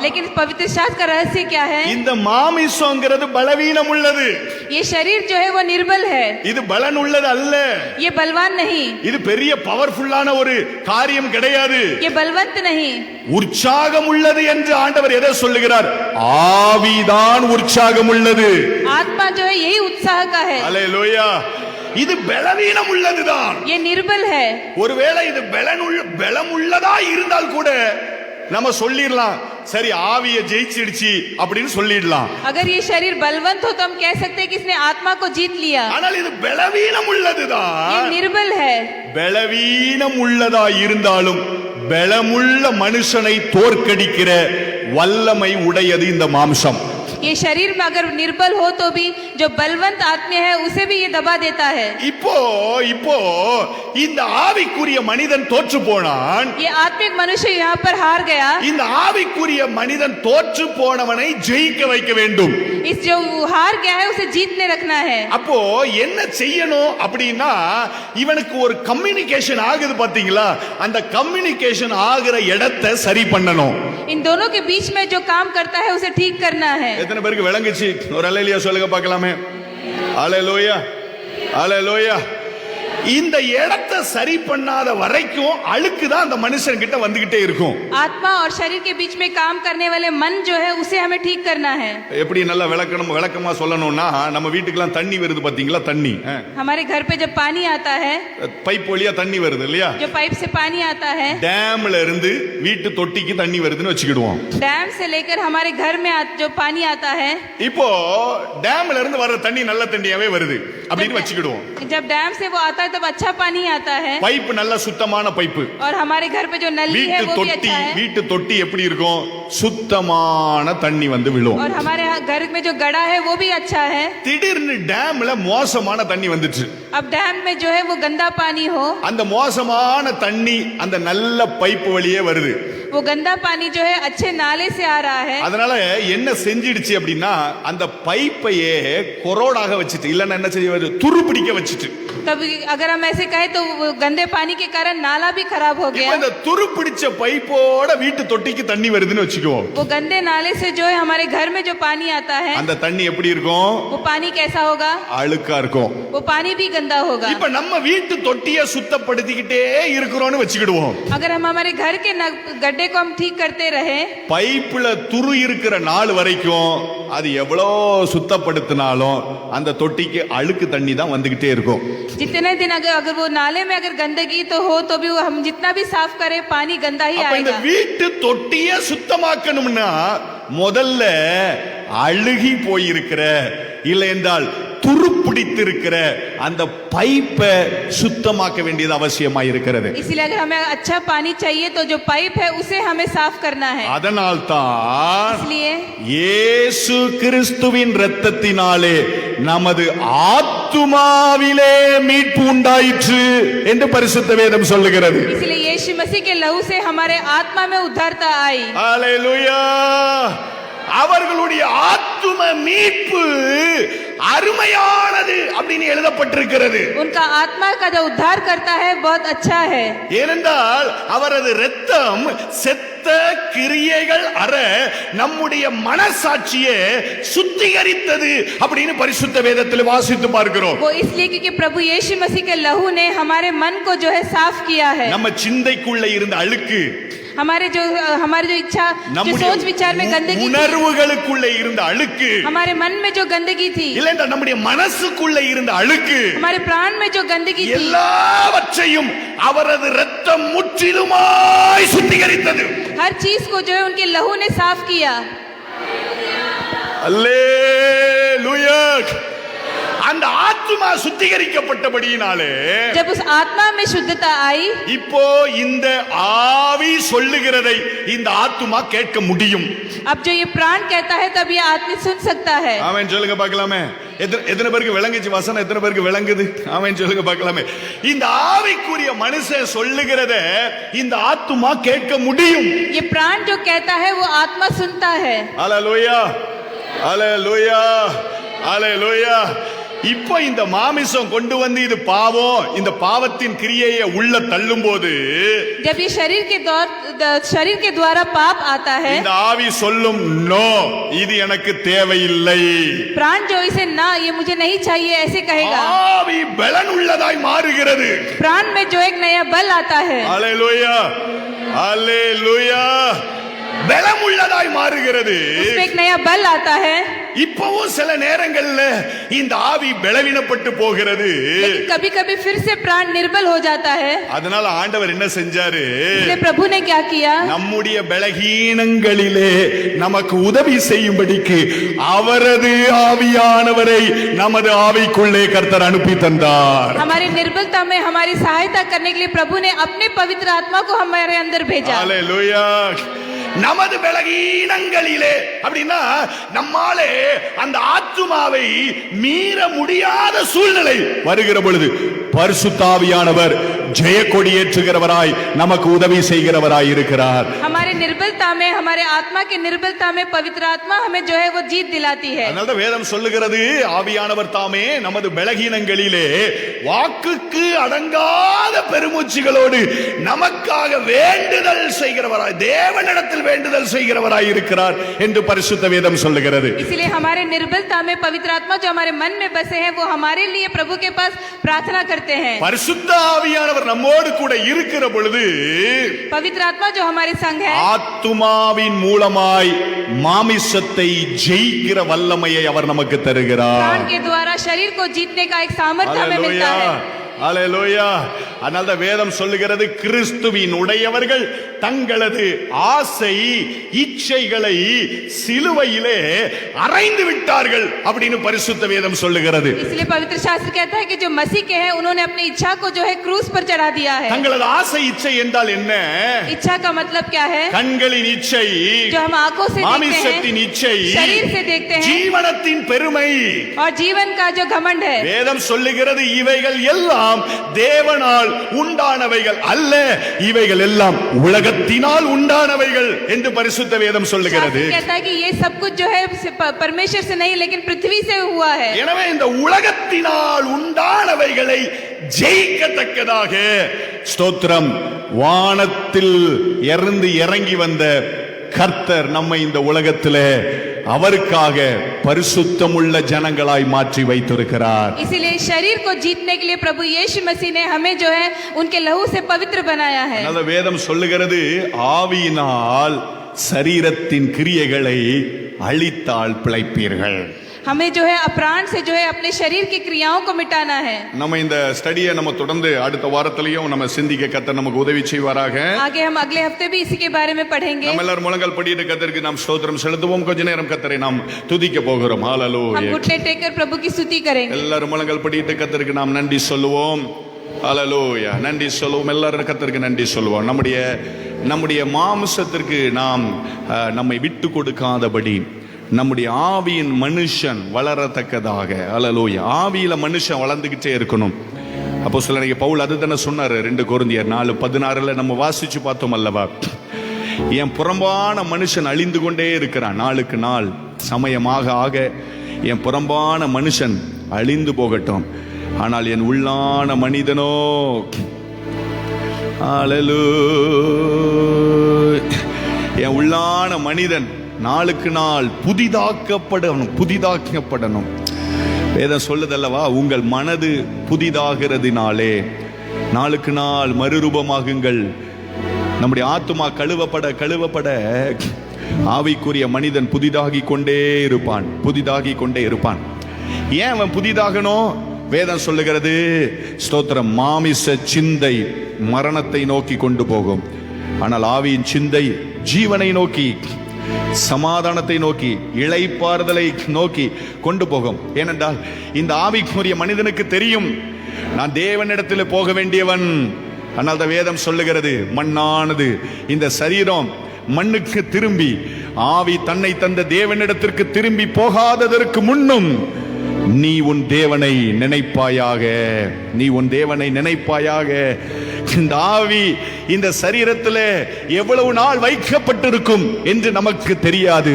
[SPEAKER 2] लेकिन पवित्र शास्त्र का रहस्य क्या है?
[SPEAKER 1] இந்த மாமிசம்ங்கிறது பலவீனம் உள்ளது.
[SPEAKER 2] ये शरीर जो है वो निर्बल है,
[SPEAKER 1] இது பலன் உள்ளது அல்ல.
[SPEAKER 2] ये बलवान नहीं,
[SPEAKER 1] இது பெரிய பவர்ஃபுல்லான ஒரு காரியம் கிடையாது.
[SPEAKER 2] ये बलवंत नहीं।
[SPEAKER 1] உற்சாகம் உள்ளது என்று ஆண்டவர் எதை சொல்லுகிறார்? ஆவிதான் உற்சாகம் உள்ளது.
[SPEAKER 2] आत्मा जो है यही उत्साह का है,
[SPEAKER 1] அல்லேலூயா. இது பலவீனம் உள்ளதுதான்.
[SPEAKER 2] ये निर्बल है।
[SPEAKER 1] ஒருவேளை இது பலம் உள்ளதா இருந்தால் கூட நம்ம சொல்லிடலாம், சரி ஆவியை ஜெயிச்சிடுச்சு அப்படின்னு சொல்லிடலாம்.
[SPEAKER 2] अगर ये शरीर बलवंत हो तो हम कह सकते हैं कि इसने आत्मा को जीत लिया।
[SPEAKER 1] ஆனால் இது பலவீனம் உள்ளதுதான்.
[SPEAKER 2] ये निर्बल है।
[SPEAKER 1] பலவீனம் உள்ளதா இருந்தாலும் பலமுள்ள மனுஷனை தோற்கடிக்கிற வல்லமை உடையது இந்த மாம்சம்.
[SPEAKER 2] ये शरीर में अगर निर्बल हो तो भी जो बलवंत आत्मा है उसे भी ये दबा देता है।
[SPEAKER 1] இப்போ இந்த ஆவிக்குரிய மனிதன் தோற்று போனான்.
[SPEAKER 2] ये आत्मिक मनुष्य यहाँ पर हार गया।
[SPEAKER 1] இந்த ஆவிக்குரிய மனிதன் தோற்று போனவனை ஜெயிக்க வைக்க வேண்டும்.
[SPEAKER 2] इस जो हार गया है उसे जीतने रखना है।
[SPEAKER 1] அப்போ என்ன செய்யணும் அப்படின்னா, இவனுக்கு ஒரு கம்யூனிகேஷன் ஆகுது பாத்தீங்களா, அந்த கம்யூனிகேஷன் ஆகிற இடத்தை சரி பண்ணணும்.
[SPEAKER 2] इन दोनों के बीच में जो काम करता है उसे ठीक करना है।
[SPEAKER 1] எத்தனை பேருக்கு விளங்குச்சு? ஒரு அல்லேலூயா சொல்லுங்க பார்க்கலாமே. அல்லேலூயா, அல்லேலூயா. இந்த இடத்தை சரி பண்ணாத வரைக்கும் அழுக்கு தான் அந்த மனுஷன் கிட்ட வந்துகிட்டே இருக்கும்.
[SPEAKER 2] आत्मा और शरीर के बीच में काम करने वाले मन जो है उसे हमें ठीक करना है।
[SPEAKER 1] எப்படி நல்லா விளக்கமா சொல்லணும்னா, நம்ம வீட்டுக்குலாம் தண்ணி வருது பாத்தீங்களா, தண்ணி
[SPEAKER 2] हमारे घर पे जब पानी आता है,
[SPEAKER 1] பைப் வழியா தண்ணி வருது இல்லையா,
[SPEAKER 2] जो पाइप से पानी आता है,
[SPEAKER 1] டேம்ல இருந்து வீட்டு தொட்டிக்கு தண்ணி வருதுன்னு வச்சுக்கிடுவோம்.
[SPEAKER 2] डैम से लेकर हमारे घर में जो पानी आता है,
[SPEAKER 1] இப்போ டேம்ல இருந்து வர்ற தண்ணி நல்ல தண்ணியாவே வருது அப்படின்னு வச்சுக்கிடுவோம்.
[SPEAKER 2] जब डैम से वो आता है तब अच्छा पानी आता है,
[SPEAKER 1] பைப் நல்ல சுத்தமான பைப்.
[SPEAKER 2] और हमारे घर पे जो नली है वो भी अच्छा है,
[SPEAKER 1] வீட்டு தொட்டி எப்படி இருக்கும்? சுத்தமான தண்ணி வந்து விழும்.
[SPEAKER 2] और हमारे घर में जो गड़ा है वो भी अच्छा है।
[SPEAKER 1] திடீர்னு டேம்ல மோசமான தண்ணி வந்துச்சு.
[SPEAKER 2] अब डैम में जो है वो गंदा पानी हो,
[SPEAKER 1] அந்த மோசமான தண்ணி அந்த நல்ல பைப் வழியே வருது.
[SPEAKER 2] वो गंदा पानी जो है अच्छे नाले से आ रहा है।
[SPEAKER 1] அதனால என்ன செஞ்சிடுச்சு அப்படின்னா, அந்த பைப்பையே கொரோடாக வச்சுட்டு, இல்லன்னா என்ன செய்ய, துரு பிடிக்க வச்சுட்டு.
[SPEAKER 2] तब अगर हम ऐसे कहें तो वो गंदे पानी के कारण नाला भी खराब हो गया।
[SPEAKER 1] இந்த துரு பிடிச்ச பைப்போட வீட்டு தொட்டிக்கு தண்ணி வருதுன்னு வச்சுக்குவோம்.
[SPEAKER 2] वो गंदे नाले से जो है हमारे घर में जो पानी आता है,
[SPEAKER 1] அந்த தண்ணி எப்படி இருக்கும்?
[SPEAKER 2] वो पानी कैसा होगा?
[SPEAKER 1] அழுக்கா இருக்கும்.
[SPEAKER 2] वो पानी भी गंदा होगा।
[SPEAKER 1] இப்ப நம்ம வீட்டு தொட்டியை சுத்தப்படுத்திக்கிட்டே இருக்கிறோம்னு வச்சுக்கிடுவோம்.
[SPEAKER 2] अगर हम हमारे घर के गड्ढे को हम ठीक करते रहे,
[SPEAKER 1] பைப்புல துரு இருக்கிற நாள் வரைக்கும் அது எவ்வளவு சுத்தப்படுத்தினாலும் அந்த தொட்டிக்கு அழுக்கு தண்ணி தான் வந்துகிட்டே இருக்கும்.
[SPEAKER 2] जितने दिन अगर वो नाले में अगर गंदगी तो हो तो भी हम जितना भी साफ करें पानी गंदा ही
[SPEAKER 1] அப்ப இந்த
[SPEAKER 2] आएगा।
[SPEAKER 1] வீட்டு தொட்டியை சுத்தமாக்கணும்னா முதல்ல அழுகி போயிருக்கிற, இல்லை என்றால் துருப்பிடித்திருக்கிற அந்த பைப்பை சுத்தமாக்க வேண்டியது அவசியமா இருக்கிறது.
[SPEAKER 2] इसलिए अगर हमें अच्छा पानी चाहिए तो जो पाइप है उसे हमें साफ करना है।
[SPEAKER 1] அதனால் தான்
[SPEAKER 2] इसलिए
[SPEAKER 1] இயேசு கிறிஸ்துவின் இரத்தத்தினாலே நமது ஆத்துமாவிலே மீட்பு உண்டாயிற்று என்று பரிசுத்த வேதம் சொல்லுகிறது.
[SPEAKER 2] इसलिए यीशु मसीह के लहू से हमारे आत्मा में उद्धारता आई।
[SPEAKER 1] அல்லேலூயா. அவர்களுடைய ஆத்தும மீட்பு அருமையானது அப்படின்னு எழுதப்பட்டிருக்கிறது.
[SPEAKER 2] उनका आत्मा का जो उद्धार करता है बहुत अच्छा है।
[SPEAKER 1] ஏனென்றால் அவரது இரத்தம் செத்த கிரியைகள் அற நம்முடைய மனசாட்சியை சுத்திகரித்தது அப்படின்னு பரிசுத்த வேதத்தில் வாசித்து பார்க்கிறோம்.
[SPEAKER 2] वो इसलिए क्योंकि प्रभु यीशु मसीह के लहू ने हमारे मन को जो है साफ किया है।
[SPEAKER 1] நம்ம சிந்தைக்குள்ள இருந்த அழுக்கு,
[SPEAKER 2] हमारे जो इच्छा, जो सोच विचार में गंदगी थी,
[SPEAKER 1] உணர்வுகளுக்குள்ள இருந்த அழுக்கு,
[SPEAKER 2] हमारे मन में जो गंदगी थी,
[SPEAKER 1] இல்லைன்னா நம்முடைய மனசுக்குள்ள இருந்த அழுக்கு,
[SPEAKER 2] हमारे प्राण में जो गंदगी थी,
[SPEAKER 1] எல்லாவற்றையும் அவரது இரத்தம் முற்றிலுமாய் சுத்திகரித்தது.
[SPEAKER 2] हर चीज को जो है उनके लहू ने साफ किया।
[SPEAKER 1] அல்லேலூயா. அந்த ஆத்துமா சுத்திகரிக்கப்பட்டபடியினாலே,
[SPEAKER 2] जब उस आत्मा में शुद्धता आई,
[SPEAKER 1] இப்போ இந்த ஆவி சொல்லுகிறதை இந்த ஆத்துமா கேட்க முடியும்.
[SPEAKER 2] अब जो ये प्राण कहता है तब ये आत्मा सुन सकता है।
[SPEAKER 1] ஆமென் சொல்லுங்க பார்க்கலாமே. எத்தனை பேருக்கு விளங்குச்சு வசனம்? எத்தனை பேருக்கு விளங்குது? ஆமென் சொல்லுங்க பார்க்கலாமே. இந்த ஆவிக்குரிய மனுஷன் சொல்லுகிறத இந்த ஆத்துமா கேட்க முடியும்.
[SPEAKER 2] ये प्राण जो कहता है वो आत्मा सुनता है।
[SPEAKER 1] அல்லேலூயா, அல்லேலூயா, அல்லேலூயா. இப்போ இந்த மாமிசம் கொண்டு வந்து இது பாவம், இந்த பாவத்தின் கிரியையை உள்ள தள்ளும் போது,
[SPEAKER 2] जब ये शरीर के द्वारा पाप आता है,
[SPEAKER 1] இந்த ஆவி சொல்லும், நோ, இது எனக்கு தேவையில்லை.
[SPEAKER 2] प्राण जो इसे ना, ये मुझे नहीं चाहिए ऐसे कहेगा।
[SPEAKER 1] ஆவி பலன் உள்ளதாய் மாறுகிறது.
[SPEAKER 2] प्राण में जो एक नया बल आता है।
[SPEAKER 1] அல்லேலூயா. அல்லேலூயா. பலமுள்ளதாய் மாறுகிறது.
[SPEAKER 2] उसमें एक नया बल आता है.
[SPEAKER 1] இப்பவும் சில நேரங்கள்ல இந்த ஆவி பலவீனப்பட்டு போகிறது.
[SPEAKER 2] लेकिन कभी-कभी फिर से प्राण निर्बल हो जाता है.
[SPEAKER 1] அதனால ஆண்டவர் என்ன செஞ்சாரு?
[SPEAKER 2] इसलिए प्रभु ने क्या किया?
[SPEAKER 1] நம்முடைய பலகீனங்களிலே நமக்கு உதவி செய்யும்படிக்கு அவரது ஆவியானவரை நமது ஆவிக்குள்ளே கர்த்தர் அனுப்பி தந்தார்.
[SPEAKER 2] हमारी निर्बलता में हमारी सहायता करने के लिए प्रभु ने अपने पवित्र आत्मा को हमारे अंदर भेजा.
[SPEAKER 1] அல்லேலூயா. நமது பலகீனங்களிலே அப்படின்னா நம்மாலே அந்த ஆத்துமாவை மீற முடியாத சூழ்நிலை வருகிற பொழுது பரிசுத்த ஆவியானவர் ஜெய கொடியேற்றுகிறவராய் நமக்கு உதவி செய்கிறவராய் இருக்கிறார்.
[SPEAKER 2] हमारे निर्बलता में हमारे आत्मा की निर्बलता में पवित्र आत्मा हमें जो है वो जीत दिलाती है.
[SPEAKER 1] அதனால வேதம் சொல்லுகிறது ஆவியானவர் தாமே நமது பலகீனங்களிலே வாக்குக்கு அடங்காத பெருமூச்சுகளோடு நமக்காக வேண்டுதல் செய்கிறவராய் தேவனிடத்தில் வேண்டுதல் செய்கிறவராய் இருக்கிறார் என்று பரிசுத்த வேதம் சொல்லுகிறது.
[SPEAKER 2] इसलिए हमारे निर्बलता में पवित्र आत्मा जो हमारे मन में बसे हैं वो हमारे लिए प्रभु के पास प्रार्थना करते हैं.
[SPEAKER 1] பரிசுத்த ஆவியானவர் நம்மோடு கூட இருக்கிற பொழுது
[SPEAKER 2] पवित्र आत्मा जो हमारे संग है
[SPEAKER 1] ஆத்துமாவின் மூலமாய் மாமிசத்தை ஜெயிக்கிற வல்லமையை அவர் நமக்கு தருகிறார்.
[SPEAKER 2] प्राण के द्वारा शरीर को जीतने का एक सामर्थ्य हमें मिलता है.
[SPEAKER 1] அல்லேலூயா. அதனால வேதம் சொல்லுகிறது கிறிஸ்துவின் உடையவர்கள் தங்களது ஆசை இச்சைகளை சிலுவையிலே அறைந்து விட்டார்கள் அப்படின்னு பரிசுத்த வேதம் சொல்லுகிறது.
[SPEAKER 2] इसलिए पवित्र शास्त्र कहता है कि जो मसीह के हैं उन्होंने अपनी इच्छा को जो है क्रूस पर चढ़ा दिया है.
[SPEAKER 1] தங்களது ஆசை இச்சை என்றால் என்ன?
[SPEAKER 2] इच्छा का मतलब क्या है?
[SPEAKER 1] கண்களின் இச்சை,
[SPEAKER 2] जो हम आंखों से देखते
[SPEAKER 1] மாமிசத்தின்
[SPEAKER 2] हैं,
[SPEAKER 1] இச்சை,
[SPEAKER 2] शरीर से देखते हैं,
[SPEAKER 1] ஜீவனத்தின் பெருமை.
[SPEAKER 2] और जीवन का जो घमंड है.
[SPEAKER 1] வேதம் சொல்லுகிறது இவைகள் எல்லாம் தேவனால் உண்டானவைகள் அல்ல, இவைகள் எல்லாம் உலகத்தினால் உண்டானவைகள் என்று பரிசுத்த வேதம் சொல்லுகிறது.
[SPEAKER 2] शास्त्र कहता है कि ये सब कुछ जो है परमेश्वर से नहीं लेकिन पृथ्वी से हुआ है.
[SPEAKER 1] எனவே இந்த உலகத்தினால் உண்டானவைகளை ஜெயிக்கத்தக்கதாக ஸ்தோத்திரம் வானத்தில் இருந்து இறங்கி வந்த கர்த்தர் நம்மை இந்த உலகத்திலே அவருக்காக பரிசுத்தமுள்ள ஜனங்களாய் மாற்றி வைத்திருக்கிறார்.
[SPEAKER 2] इसीलिए शरीर को जीतने के लिए प्रभु यीशु मसीह ने हमें जो है उनके लहू से पवित्र बनाया है.
[SPEAKER 1] அதனால வேதம் சொல்லுகிறது ஆவியினால் சரீரத்தின் கிரியைகளை அழித்தால் பிழைப்பீர்கள்.
[SPEAKER 2] हमें जो है प्राण से जो है अपने शरीर की क्रियाओं को मिटाना है.
[SPEAKER 1] நம்ம இந்த ஸ்டடியை நம்ம தொடர்ந்து அடுத்த வாரத்திலையும் நம்ம சிந்திக்க கர்த்தர் நமக்கு உதவி செய்வாராக.
[SPEAKER 2] आगे हम अगले हफ्ते भी इसी के बारे में पढ़ेंगे.
[SPEAKER 1] நம்ம எல்லாரும் முழங்கால் படியிட்டு கர்த்தருக்கு நாம் ஸ்தோத்திரம் செலுத்துவோம். கொஞ்ச நேரம் கர்த்தரை நாம் துதிக்க போகிறோம்.
[SPEAKER 2] हम
[SPEAKER 1] ஹalleluya.
[SPEAKER 2] घुटने टेककर प्रभु की स्तुति करेंगे.
[SPEAKER 1] எல்லாரும் முழங்கால் படியிட்டு கர்த்தருக்கு நாம் நன்றி சொல்லுவோம். ஹalleluya. நன்றி சொல்லுவோம். எல்லாரும் கர்த்தருக்கு நன்றி சொல்லுவோம். நம்முடைய மாம்சத்திற்கு நாம் நம்மை விட்டு கொடுக்காதபடி நம்முடைய ஆவியின் மனுஷன் வளரத்தக்கதாக ஹalleluya. ஆவியில மனுஷன் வளர்ந்துகிட்டே இருக்கணும். அப்போஸ்தலனாகிய பவுல் அதுதானே சொன்னாரு. 2 கொரிந்தியர் 4:16 நம்ம வாசிச்சு பார்த்தோம் அல்லவா? என் புறம்பான மனுஷன் அழிந்து கொண்டே இருக்கிறான். நாளுக்கு நாள் சமயமாக ஆக என் புறம்பான மனுஷன் அழிந்து போகட்டும், ஆனால் என் உள்ளான மனிதனோ ஹalleluya, என் உள்ளான மனிதன் நாளுக்கு நாள் புதிதாக்கப்படணும். வேதம் சொல்லுதல்லவா, உங்கள் மனது புதிதாகிறதுனாலே நாளுக்கு நாள் மறுரூபமாகுங்கள். நம்முடைய ஆத்துமா கழுவப்பட ஆவிக்குரிய மனிதன் புதிதாகி கொண்டே இருப்பான். ஏன் அவன் புதிதாகணும்? வேதம் சொல்லுகிறது ஸ்தோத்திரம், மாமிச சிந்தை மரணத்தை நோக்கி கொண்டு போகும், ஆனால் ஆவியின் சிந்தை ஜீவனை நோக்கி, சமாதானத்தை நோக்கி, இளைப்பாறுதலை நோக்கி கொண்டு போகும். ஏனென்றால் இந்த ஆவிக்குரிய மனிதனுக்கு தெரியும், நான் தேவனிடத்தில் போக வேண்டியவன். ஆனால் அந்த வேதம் சொல்லுகிறது, மண்ணானது இந்த சரீரம் மண்ணுக்கு திரும்பி ஆவி தன்னை தந்த தேவனிடத்திற்கு திரும்பி போகாததற்கு முன்னும் நீ உன் தேவனை நினைப்பாயாக. இந்த ஆவி இந்த சரீரத்தில் எவ்வளவு நாள் வைக்கப்பட்டிருக்கும் என்று நமக்கு தெரியாது.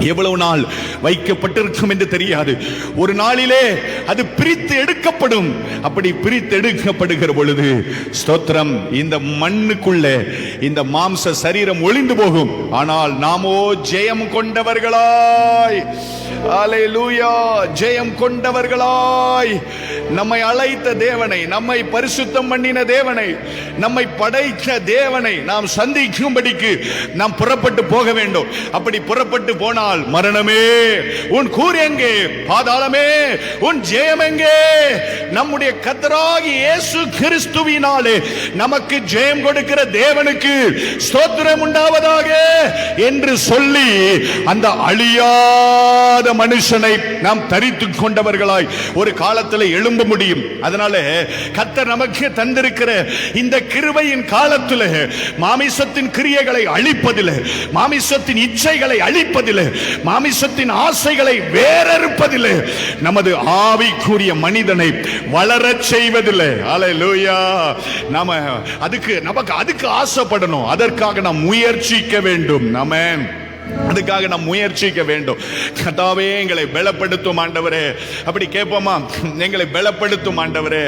[SPEAKER 1] எவ்வளவு நாள் வைக்கப்பட்டிருக்கும் என்று தெரியாது. ஒரு நாளிலே அது பிரித்து எடுக்கப்படும். அப்படி பிரித்து எடுக்கப்படுகிற பொழுது ஸ்தோத்திரம், இந்த மண்ணுக்குள்ளே இந்த மாம்ச சரீரம் ஒளிந்து போகும். ஆனால் நாமோ ஜெயம் கொண்டவர்களாய், அல்லேலூயா, ஜெயம் கொண்டவர்களாய் நம்மை அழைத்த தேவனை, நம்மை பரிசுத்தம் பண்ணின தேவனை, நம்மை படைத்த தேவனை நாம் சந்திக்கும்படிக்கு நாம் புறப்பட்டு போக வேண்டும். அப்படி புறப்பட்டு போனால் மரணமே உன் கூர் எங்கே, பாதாளமே உன் ஜெயம் எங்கே? நம்முடைய கர்த்தராகிய இயேசு கிறிஸ்துவினாலே நமக்கு ஜெயம் கொடுக்கிற தேவனுக்கு ஸ்தோத்திரம் உண்டாவதாக என்று சொல்லி அந்த அழியாத மனுஷனை நாம் தரித்துக் கொண்டவர்களாய் ஒரு காலத்தில் எழும்ப முடியும். அதனால கர்த்தர் நமக்கு தந்திருக்கிற இந்த கிருபையின் காலத்தில் மாமிசத்தின் கிரியைகளை அழிப்பதில்லை, மாமிசத்தின் இச்சைகளை அழிப்பதில்லை, மாமிசத்தின் ஆசைகளை வேறறுப்பதில்லை, நமது ஆவிக்குரிய மனிதனை வளரச் செய்வதில்லை. அல்லேலூயா. நமக்கு அதுக்கு ஆசைப்படணும். அதற்காக நாம் முயற்சிக்க வேண்டும். ஆமென். அதுக்காக நாம் முயற்சிக்க வேண்டும். கர்த்தாவே எங்களை பலப்படுத்தும் ஆண்டவரே. அப்படி கேட்போமா? எங்களை பலப்படுத்தும் ஆண்டவரே,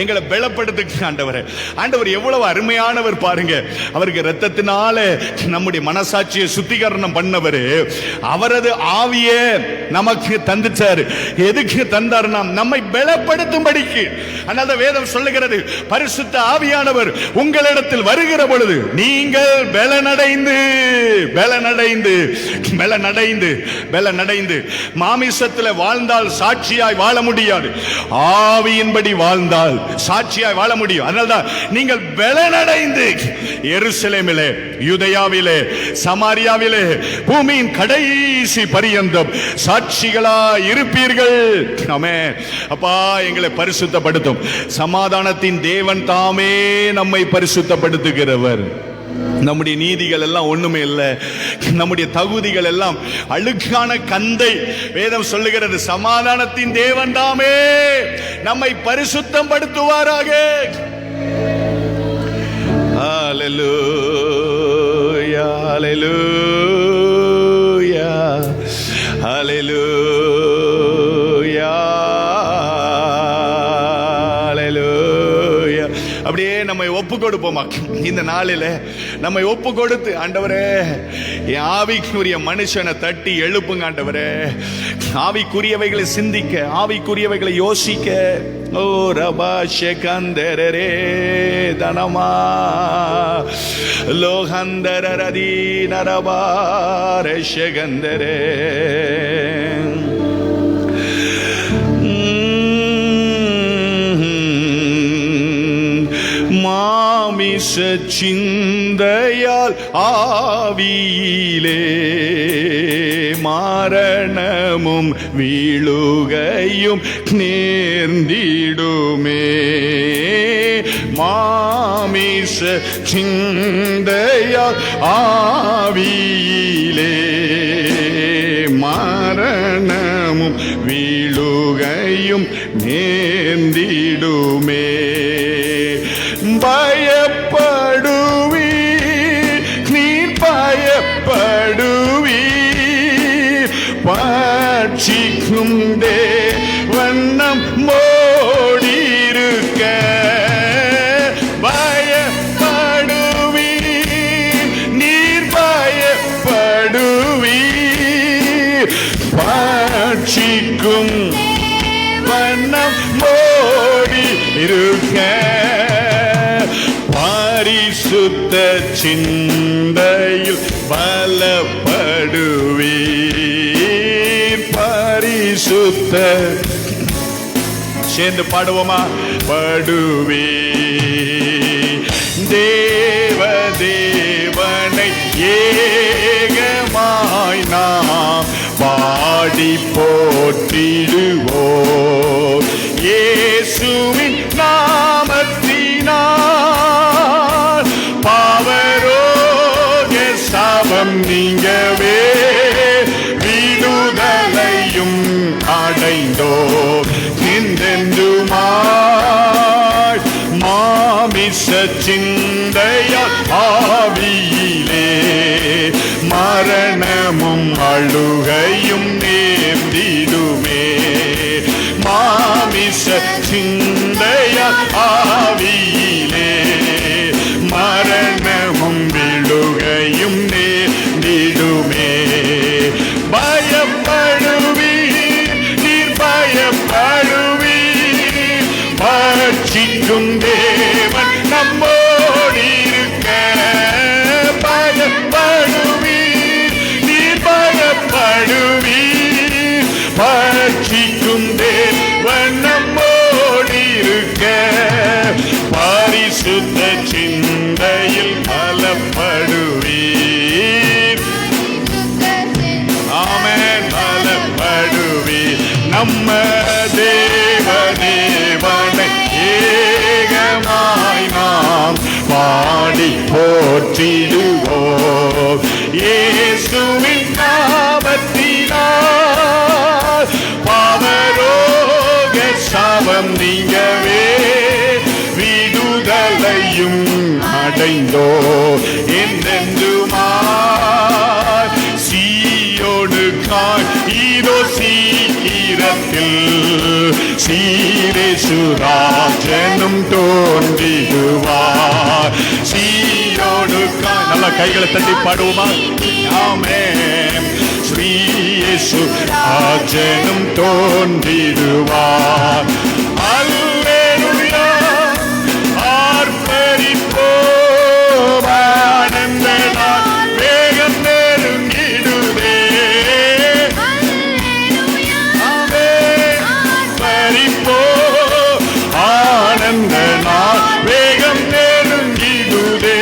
[SPEAKER 1] எங்களை பலப்படுத்தும் ஆண்டவரே. ஆண்டவர் எவ்வளவு அருமையானவர் பாருங்க. அவருக்கு இரத்தத்தினால நம்முடைய மனசாட்சியை சுத்திகரணம் பண்ணவர். அவரது ஆவியே நமக்கு தந்துச்சாரு. எதுக்கு தந்தார்? நம்மை பலப்படுத்தும்படிக்கு. அதனால வேதம் சொல்லுகிறது, பரிசுத்த ஆவியானவர் உங்களிடத்தில் வருகிற பொழுது நீங்கள் பலனடைந்து மாமிசத்தில் வாழ்ந்தால் சாட்சியாய் வாழ முடியாது. ஆவியின்படி வாழ்ந்தால் சாட்சியாய் வாழ முடியும். அதனால்தான் நீங்கள் பலனடைந்து எருசலேமிலே, யூதேயாவிலே, சமாரியாவிலே, பூமியின் கடைசி பரியந்தம் சாட்சிகளாய் இருப்பீர்கள். ஆமென். அப்பா, எங்களை பரிசுத்தப்படுத்தும். சமாதானத்தின் தேவன் தாமே நம்மை பரிசுத்தப்படுத்துகிறவர். நம்முடைய நீதிகள் எல்லாம் ஒண்ணுமே இல்லை. நம்முடைய தகுதிகள் எல்லாம் அழுக்கான கந்தை. வேதம் சொல்லுகிறது, சமாதானத்தின் தேவன் தாமே நம்மை பரிசுத்தம் படுத்துவாராக. ஹல்லேலூயா, ஹல்லேலூயா, ஹல்லேலூயா, ஹல்லேலூயா. அப்படியே நம்மை ஒப்பு கொடுப்போமா? இந்த நாளில நம்மை ஒப்பு கொடுத்து, ஆண்டவரே என் ஆவிக்குரிய மனுஷனை தட்டி எழுப்புங்க ஆண்டவரே. ஆவிக்குரியவைகளை சிந்திக்க, ஆவிக்குரியவைகளை யோசிக்க. ஓ ரபா ஷேகந்தரரே தனமா லோகந்தரரதி நரபார ஷேகந்தரே. மாமிச சிந்தையால் ஆவியிலே மரணமும் வீழுகையும் நேர்ந்திடுமே. மாமிச சிந்தையால் ஆவியிலே மரணமும் வீழுகையும் நேர்ந்திடுமே. பயப்படுவி நீர், பயப்படுவி பட்சிக்கும் தேவண்ணம் மோடிருக்க. பயப்படுவி நீர், பயப்படுவி பட்சிக்கும் வண்ணம் மோடி இருக்க. பரிசுத்த சிந்தையில் பலப்படுவீர். பரிசுத்த சேர்ந்து பாடுவோமா? படுவே தேவனை ஏகமாய் நாம் பாடி போற்றிடுவோம். இயேசுவின் நாமத்தினால் பாவரோக சாபம் நீங்கவே விடுதலையும் அடைந்தோம். நின்றென்றுமாய் மாமிச சிந்தையால் ஆவியிலே மரணமும் அழு விடுகையும் நேர்ந்திடுமே. மாமிச சிந்தைய ஆவியிலே மரணமும் விடுகையும் நேர்ந்திடுமே. பயப்படுவீர், நீர் பயப்படுவீர், பட்சிக்கும் தேவன் நம்மோடு இருக்க. பயப்படுவீர், நீர் பயப்படுவீர், பட்சிக்கும் தேவன் நம்மோடு இருக்க. பரிசுத்த சிந்தையில் பலப்படுவீர். ஆமென். பலப்படுவீர். நம்ம தேவனை ஏகமாய் நாம் பாடி போற்றிடுவோம். இயேசுவின் நாமத்தினால் பாவரோக சாபம் நீங்கவே விடுதலையும் அடைந்தோ. என்றென்றுமாய் சீயோடு காய்தோ சீக்கிரத்தில் சீரேசுராஜனும் தோன்றிடுவார். சீயோடு நல்ல கைகளை தட்டி பாடுவோமா? ஆமென். ஸ்ரீயேசு ராஜனும் தோன்றிடுவார். அல்லேலூயா. ஆர்ப்பரிப்போம். ஆனந்த நாள் வேகம் நெருங்கிடுதே. ஆமென். ஆர்ப்பரிப்போம். ஆனந்த நாள் வேகம் நெருங்கிடுதே.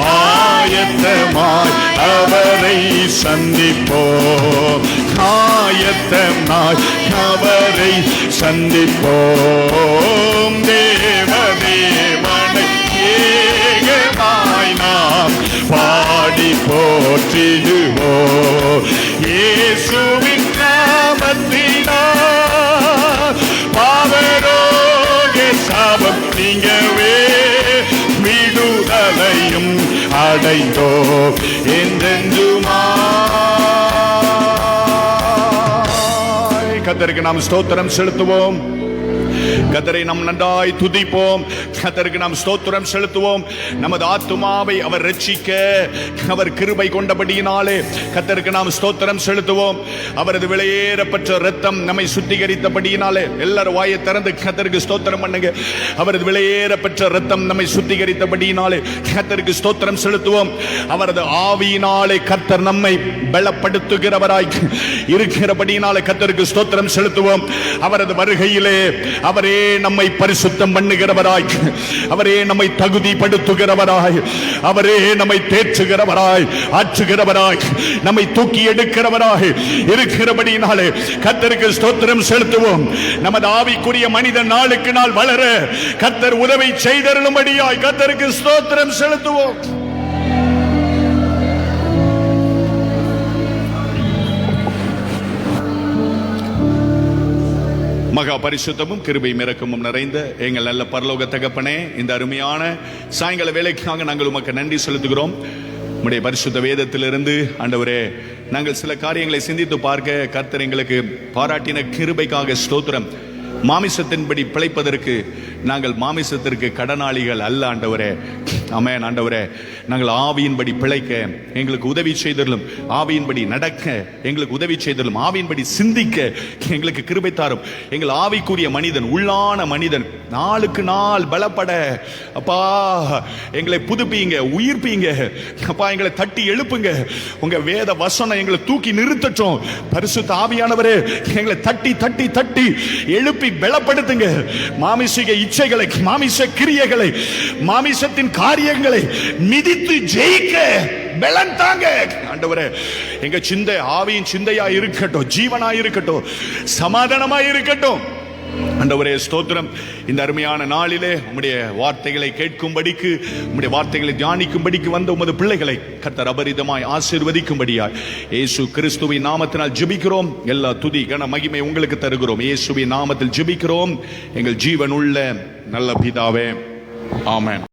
[SPEAKER 1] ஆயத்தமாய் அவரை சந்திப்போம். ஆயத்தமாய் அவரை சந்திப்போம். தேவதேவனை ஏகமாய் நாம் பாடி போற்றிடுவோம். இயேசுவின் நாமத்தினால் பாவரோக சாபம் நீங்கவே விடுதலையும் அடைந்தோ. என்றென்றுமாய் கர்த்தருக்கு நாம் ஸ்தோத்திரம் செலுத்துவோம். கர்த்தரை நாம் நன்றாய் துதிப்போம். கர்த்தருக்கு நாம் ஸ்தோத்திரம் செலுத்துவோம். நமது ஆத்துமாவை அவர் ரட்சிக்க அவர் கிருபை கொண்டபடியினாலே கர்த்தருக்கு நாம் ஸ்தோத்திரம் செலுத்துவோம். அவரது விலையேறப்பட்ட இரத்தம் நம்மை சுத்திகரித்தபடியினாலே எல்லாரும் வாயை திறந்து கர்த்தருக்கு ஸ்தோத்திரம் பண்ணுங்க. அவரது விலையேறப்பட்ட இரத்தம் நம்மை சுத்திகரித்தபடியினாலே கர்த்தருக்கு ஸ்தோத்திரம் செலுத்துவோம். அவரது ஆவியினாலே கர்த்தர் நம்மை பலப்படுத்துகிறவராய் இருக்கிறபடியினாலே கர்த்தருக்கு ஸ்தோத்திரம் செலுத்துவோம். அவரது வருகையிலே அவரே நம்மை பரிசுத்தம் பண்ணுகிறவராய், அவரே நம்மை தகுதிப்படுத்துகிறவராய், அவரே நம்மை தேற்றுகிறவராய், ஆற்றுகிறவராய், நம்மை தூக்கி எடுக்கிறவராய் இருக்கிறபடியினாலே கர்த்தருக்கு ஸ்தோத்திரம் செலுத்துவோம். நமது ஆவிக்குரிய மனிதன் நாளுக்கு நாள் வளர கர்த்தர் உதவி செய்தருளும்படியாய் கர்த்தருக்கு ஸ்தோத்திரம் செலுத்துவோம். மகா பரிசுத்தமும் கிருபையும் இரக்கமும் நிறைந்த எங்கள் நல்ல பரலோக தகப்பனே, இந்த அருமையான சாயங்கால வேலைக்காக நாங்கள் உமக்கு நன்றி செலுத்துகிறோம். உம்முடைய பரிசுத்த வேதத்திலிருந்து ஆண்டவரே நாங்கள் சில காரியங்களை சிந்தித்து பார்க்க கர்த்தர் எங்களுக்கு பாராட்டின கிருபைக்காக ஸ்தோத்திரம். மாமிசத்தின்படி பிழைப்பதற்கு நாங்கள் மாமிசத்திற்கு கடனாளிகள் அல்ல ஆண்டவரே. ஆமென் ஆண்டவரே, நாங்கள் ஆவியின்படி பிழைக்க எங்களுக்கு உதவி செய்தலும், ஆவியின்படி நடக்க எங்களுக்கு உதவி செய்தலும், ஆவியின்படி சிந்திக்க எங்களுக்கு கிருபை தாரும். எங்கள் ஆவிக்குரிய மனிதன், உள்ளான மனிதன் நாளுக்கு நாள் பலப்பட அப்பா எங்களை புதுப்பீங்க, உயிர்ப்பீங்க அப்பா, எங்களை தட்டி எழுப்புங்க. உங்க வேத வசனம் எங்களை தூக்கி நிறுத்தட்டும். பரிசுத்த ஆவியானவரே எங்களை தட்டி தட்டி தட்டி எழுப்பி பலப்படுத்துங்க. மாமிச இச்சைகளை, மாமிச கிரியைகளை, மாமிசத்தின் காரியங்களை மிதித்து ஜெயிக்க பலன் தாங்க ஆண்டவரே. எங்க சிந்தை ஆவியின் சிந்தையா இருக்கட்டும், ஜீவனா இருக்கட்டும், சமாதானமா இருக்கட்டும் ஆண்டவரே. ஸ்தோத்திரம். இந்த அருமையான நாளிலே உம்முடைய வார்த்தைகளை கேட்கும்படிக்கு, உம்முடைய வார்த்தைகளை தியானிக்கும்படிக்கு வந்த உமது பிள்ளைகளை கர்த்தர் அபரிதமாய் ஆசீர்வதிக்கும்படியாய் இயேசு கிறிஸ்துவின் நாமத்தினால் ஜெபிக்கிறோம். எல்லா துதி கன மகிமை உங்களுக்கு தருகிறோம். இயேசுவின் நாமத்தில் ஜெபிக்கிறோம் எங்கள் ஜீவனுள்ள நல்ல பிதாவே. ஆமென்.